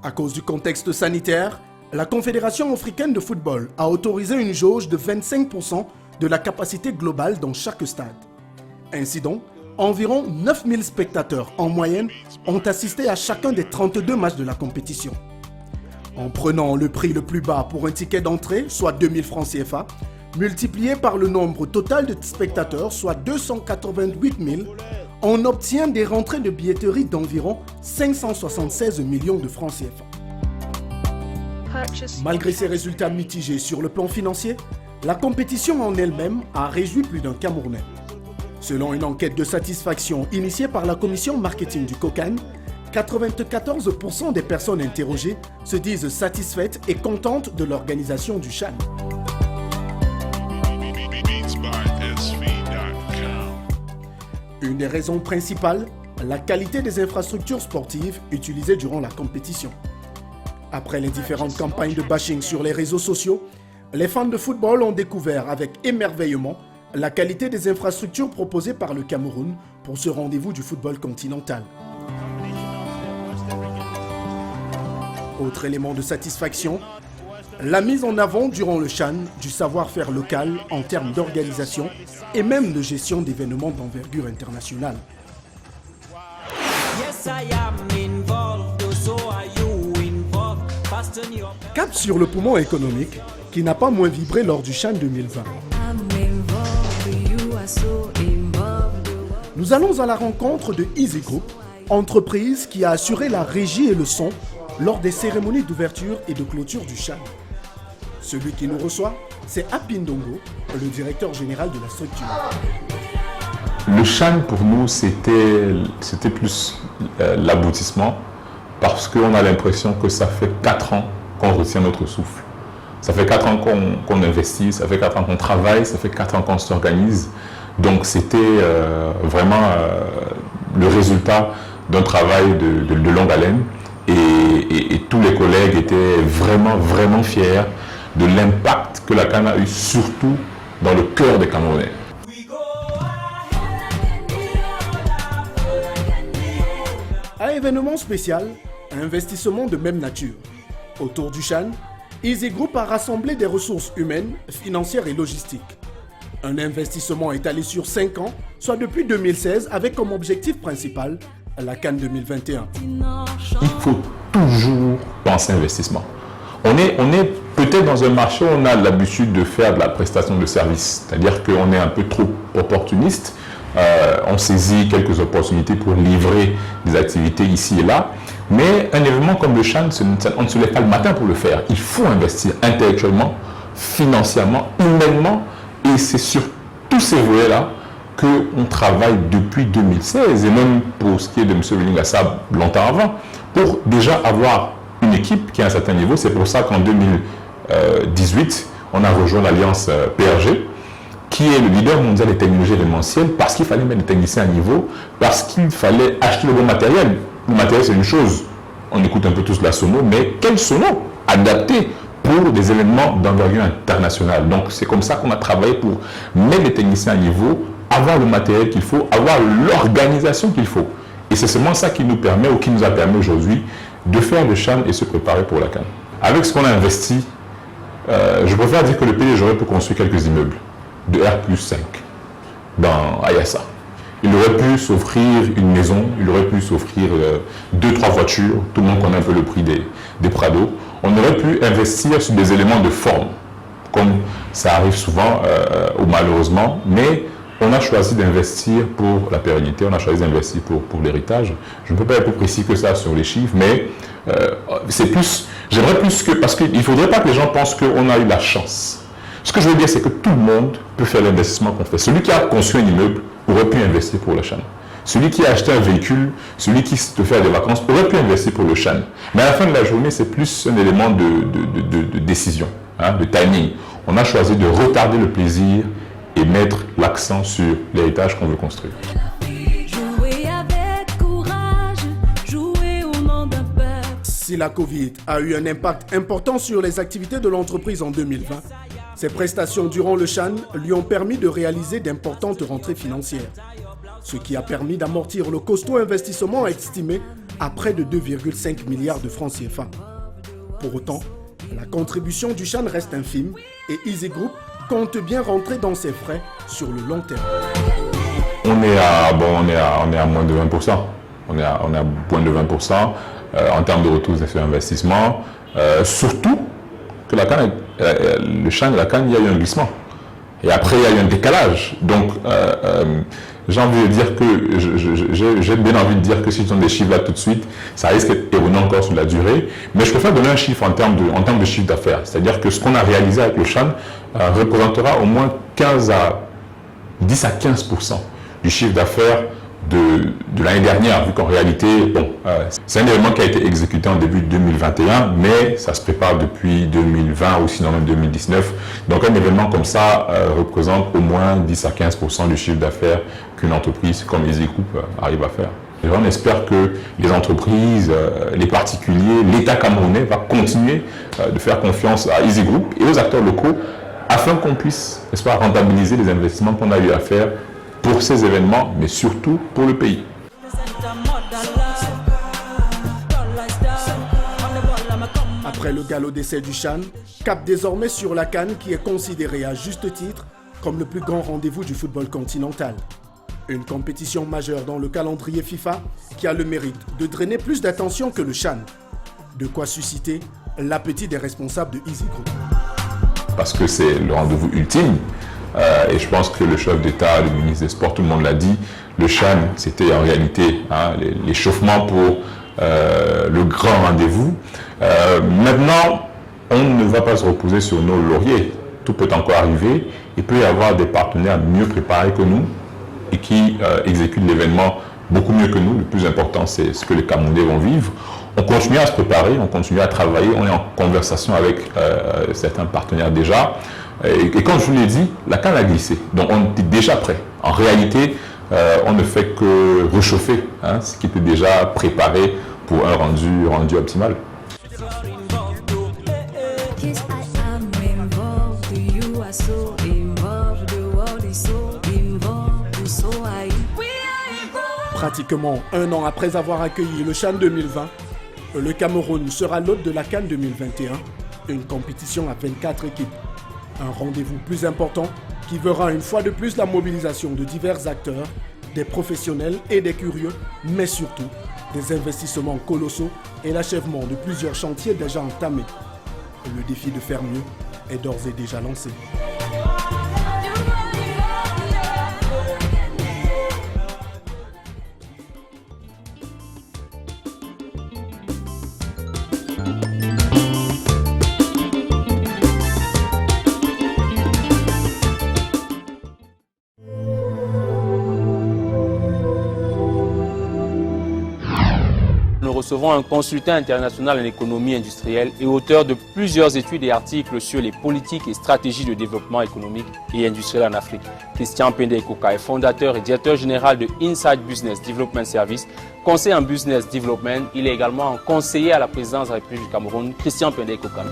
À cause du contexte sanitaire, la Confédération africaine de football a autorisé une jauge de 25% de la capacité globale dans chaque stade. Ainsi donc, environ 9 000 spectateurs en moyenne ont assisté à chacun des 32 matchs de la compétition. En prenant le prix le plus bas pour un ticket d'entrée, soit 2 000 francs CFA, multiplié par le nombre total de spectateurs, soit 288 000, on obtient des rentrées de billetterie d'environ 576 millions de francs CFA. Malgré ces résultats mitigés sur le plan financier, la compétition en elle-même a réjoui plus d'un Camerounais. Selon une enquête de satisfaction initiée par la commission marketing du COCAN, 94% des personnes interrogées se disent satisfaites et contentes de l'organisation du CHAN. Une des raisons principales, la qualité des infrastructures sportives utilisées durant la compétition. Après les différentes campagnes de bashing sur les réseaux sociaux, les fans de football ont découvert avec émerveillement la qualité des infrastructures proposées par le Cameroun pour ce rendez-vous du football continental. Autre élément de satisfaction, la mise en avant durant le CHAN du savoir-faire local en termes d'organisation et même de gestion d'événements d'envergure internationale. Cap sur le poumon économique qui n'a pas moins vibré lors du CHAN 2020. Nous allons à la rencontre de Easy Group, entreprise qui a assuré la régie et le son lors des cérémonies d'ouverture et de clôture du CHAN. Celui qui nous reçoit, c'est Apindongo, le directeur général de la structure.
Le CHAN pour nous, c'était plus l'aboutissement parce qu'on a l'impression que ça fait 4 ans qu'on retient notre souffle. Ça fait 4 ans qu'on investit, ça fait 4 ans qu'on travaille, ça fait 4 ans qu'on s'organise. Donc c'était vraiment le résultat d'un travail de longue haleine et tous les collègues étaient vraiment fiers de l'impact que la CAN a eu, surtout dans le cœur des Camerounais.
À événement spécial, investissement de même nature. Autour du CHAN, Easy Group a rassemblé des ressources humaines, financières et logistiques. Un investissement étalé sur 5 ans, soit depuis 2016, avec comme objectif principal la CAN 2021.
Il faut toujours penser investissement. On est peut-être dans un marché où on a l'habitude de faire de la prestation de service, c'est-à-dire qu'on est un peu trop opportuniste. On saisit quelques opportunités pour livrer des activités ici et là. Mais un événement comme le CHAN, on ne se lève pas le matin pour le faire. Il faut investir intellectuellement, financièrement, humainement. Et c'est sur tous ces volets-là qu'on travaille depuis 2016. Et même pour ce qui est de M. Lingassa, longtemps avant, pour déjà avoir une équipe qui a un certain niveau. C'est pour ça qu'en 2018, on a rejoint l'alliance PRG, qui est le leader mondial des technologies événementielles, parce qu'il fallait mettre des techniciens à niveau, parce qu'il fallait acheter le bon matériel. Le matériel, c'est une chose. On écoute un peu tous la sono, mais quel sono adapté pour des événements d'envergure internationale. Donc, c'est comme ça qu'on a travaillé pour mettre les techniciens à niveau, avoir le matériel qu'il faut, avoir l'organisation qu'il faut. Et c'est seulement ça qui nous permet, ou qui nous a permis aujourd'hui, de faire le CHAN et se préparer pour la CAN. Avec ce qu'on a investi, je préfère dire que le PDG aurait pu construire quelques immeubles de R+5 dans Ayassa. Il aurait pu s'offrir une maison, il aurait pu s'offrir 2-3 voitures, tout le monde connaît un peu le prix des Prado. On aurait pu investir sur des éléments de forme, comme ça arrive souvent ou malheureusement, mais on a choisi d'investir pour la pérennité, on a choisi d'investir pour l'héritage. Je ne peux pas être plus précis que ça sur les chiffres, mais c'est plus, j'aimerais plus que, parce qu'il ne faudrait pas que les gens pensent qu'on a eu la chance. Ce que je veux dire, c'est que tout le monde peut faire l'investissement qu'on fait. Celui qui a conçu un immeuble aurait pu investir pour le CHAN. Celui qui a acheté un véhicule, celui qui te fait des vacances, aurait pu investir pour le CHAN. Mais à la fin de la journée, c'est plus un élément de décision. le timing. On a choisi de retarder le plaisir et mettre l'accent sur l'héritage qu'on veut construire.
Si la Covid a eu un impact important sur les activités de l'entreprise en 2020, ses prestations durant le Chan lui ont permis de réaliser d'importantes rentrées financières, ce qui a permis d'amortir le costaud investissement estimé à près de 2,5 milliards de francs CFA. Pour autant, la contribution du Chan reste infime et Easy Group compte bien rentrer dans ses frais sur le long terme.
On est à moins de 20%. On est à moins de 20% en termes de retour sur investissement. Surtout que la canne, le Chan et la canne, il y a eu un glissement. Et après, il y a eu un décalage. Donc, j'ai envie de dire que, j'ai bien envie de dire que si tu donnes des chiffres là tout de suite, ça risque d'être erroné encore sur la durée. Mais je préfère donner un chiffre en termes de chiffre d'affaires. C'est-à-dire que ce qu'on a réalisé avec le Chan représentera au moins 10 à 15% du chiffre d'affaires de l'année dernière, vu qu'en réalité, c'est un événement qui a été exécuté en début 2021, mais ça se prépare depuis 2020 ou sinon même 2019. Donc un événement comme ça représente au moins 10 à 15% du chiffre d'affaires qu'une entreprise comme Easy Group arrive à faire. Et on espère que les entreprises, les particuliers, l'État camerounais va continuer de faire confiance à Easy Group et aux acteurs locaux afin qu'on puisse, n'est-ce pas, rentabiliser les investissements qu'on a eu à faire pour ces événements, mais surtout pour le pays.
Après le galop d'essai du Chan, cap désormais sur la CAN qui est considérée à juste titre comme le plus grand rendez-vous du football continental. Une compétition majeure dans le calendrier FIFA qui a le mérite de drainer plus d'attention que le Chan. De quoi susciter l'appétit des responsables de Easy Group. Parce que c'est le rendez-vous ultime. Et je pense que le chef d'État, le ministre des Sports, tout le monde l'a dit, le Chan, c'était en réalité l'échauffement pour le grand rendez-vous. Maintenant, on ne va pas se reposer sur nos lauriers. Tout peut encore arriver. Il peut y avoir des partenaires mieux préparés que nous et qui exécutent l'événement beaucoup mieux que nous. Le plus important, c'est ce que les Camerounais vont vivre. On continue à se préparer, on continue à travailler. On est en conversation avec certains partenaires déjà. Et comme je vous l'ai dit, la CAN a glissé. Donc on était déjà prêt. En réalité, on ne fait que réchauffer ce qui était déjà préparé pour un rendu optimal. Pratiquement un an après avoir accueilli le Chan 2020, le Cameroun sera l'hôte de la CAN 2021, une compétition à 24 équipes. Un rendez-vous plus important qui verra une fois de plus la mobilisation de divers acteurs, des professionnels et des curieux, mais surtout des investissements colossaux et l'achèvement de plusieurs chantiers déjà entamés. Le défi de faire mieux est d'ores et déjà lancé.
Nous recevons un consultant international en économie industrielle et auteur de plusieurs études et articles sur les politiques et stratégies de développement économique et industriel en Afrique. Christian Pendey-Koka est fondateur et directeur général de Inside Business Development Service, conseiller en business development. Il est également conseiller à la présidence de la République du Cameroun. Christian Pendey-Koka.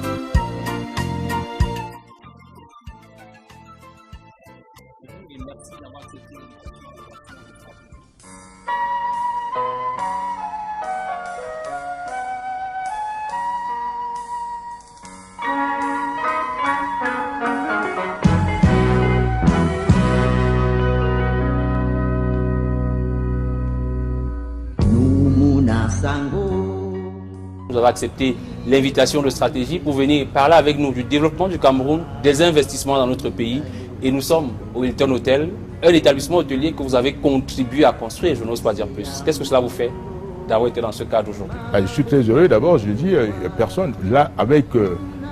Vous avez accepté l'invitation de Stratégie pour venir parler avec nous du développement du Cameroun, des investissements dans notre pays. Et nous sommes au Hilton Hotel, un établissement hôtelier que vous avez contribué à construire, je n'ose pas dire plus. Qu'est-ce que cela vous fait d'avoir été dans ce cadre aujourd'hui?
Je suis très heureux. D'abord, je dis, personne, là, avec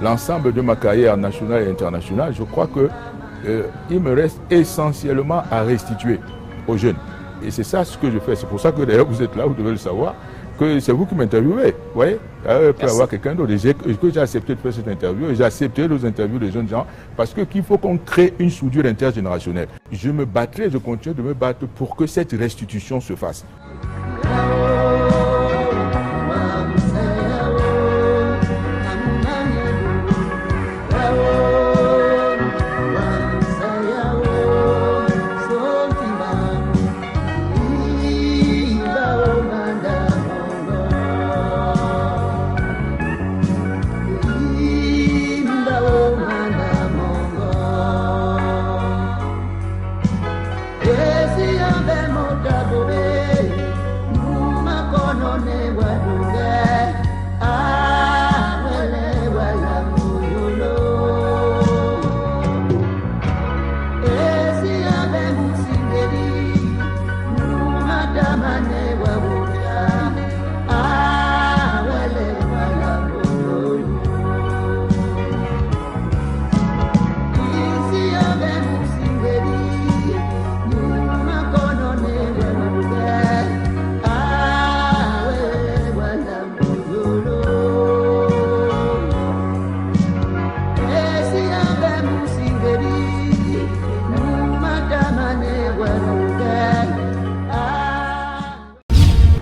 l'ensemble de ma carrière nationale et internationale, je crois qu'il me reste essentiellement à restituer aux jeunes. Et c'est ça ce que je fais. C'est pour ça que d'ailleurs vous êtes là, vous devez le savoir.
que c'est vous qui m'interviewez. Vous voyez, il peut y avoir quelqu'un d'autre. Que j'ai accepté de faire cette interview et j'ai accepté les interviews des jeunes gens parce qu'il faut qu'on crée une soudure intergénérationnelle. Je me battrai, je continue de me battre pour que cette restitution se fasse.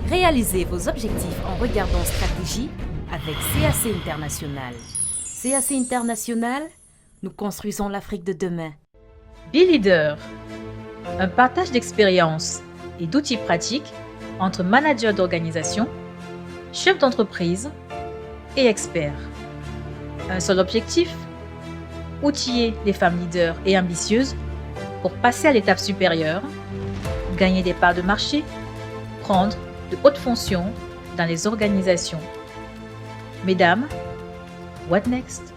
Réalisez vos objectifs en regardant stratégie avec CAC International. CAC International, nous construisons l'Afrique de demain.
B-Leader, un partage d'expériences et d'outils pratiques entre managers d'organisation, chefs d'entreprise et experts. Un seul objectif, outiller les femmes leaders et ambitieuses pour passer à l'étape supérieure, gagner des parts de marché, prendre de hautes fonctions dans les organisations. Mesdames, what next?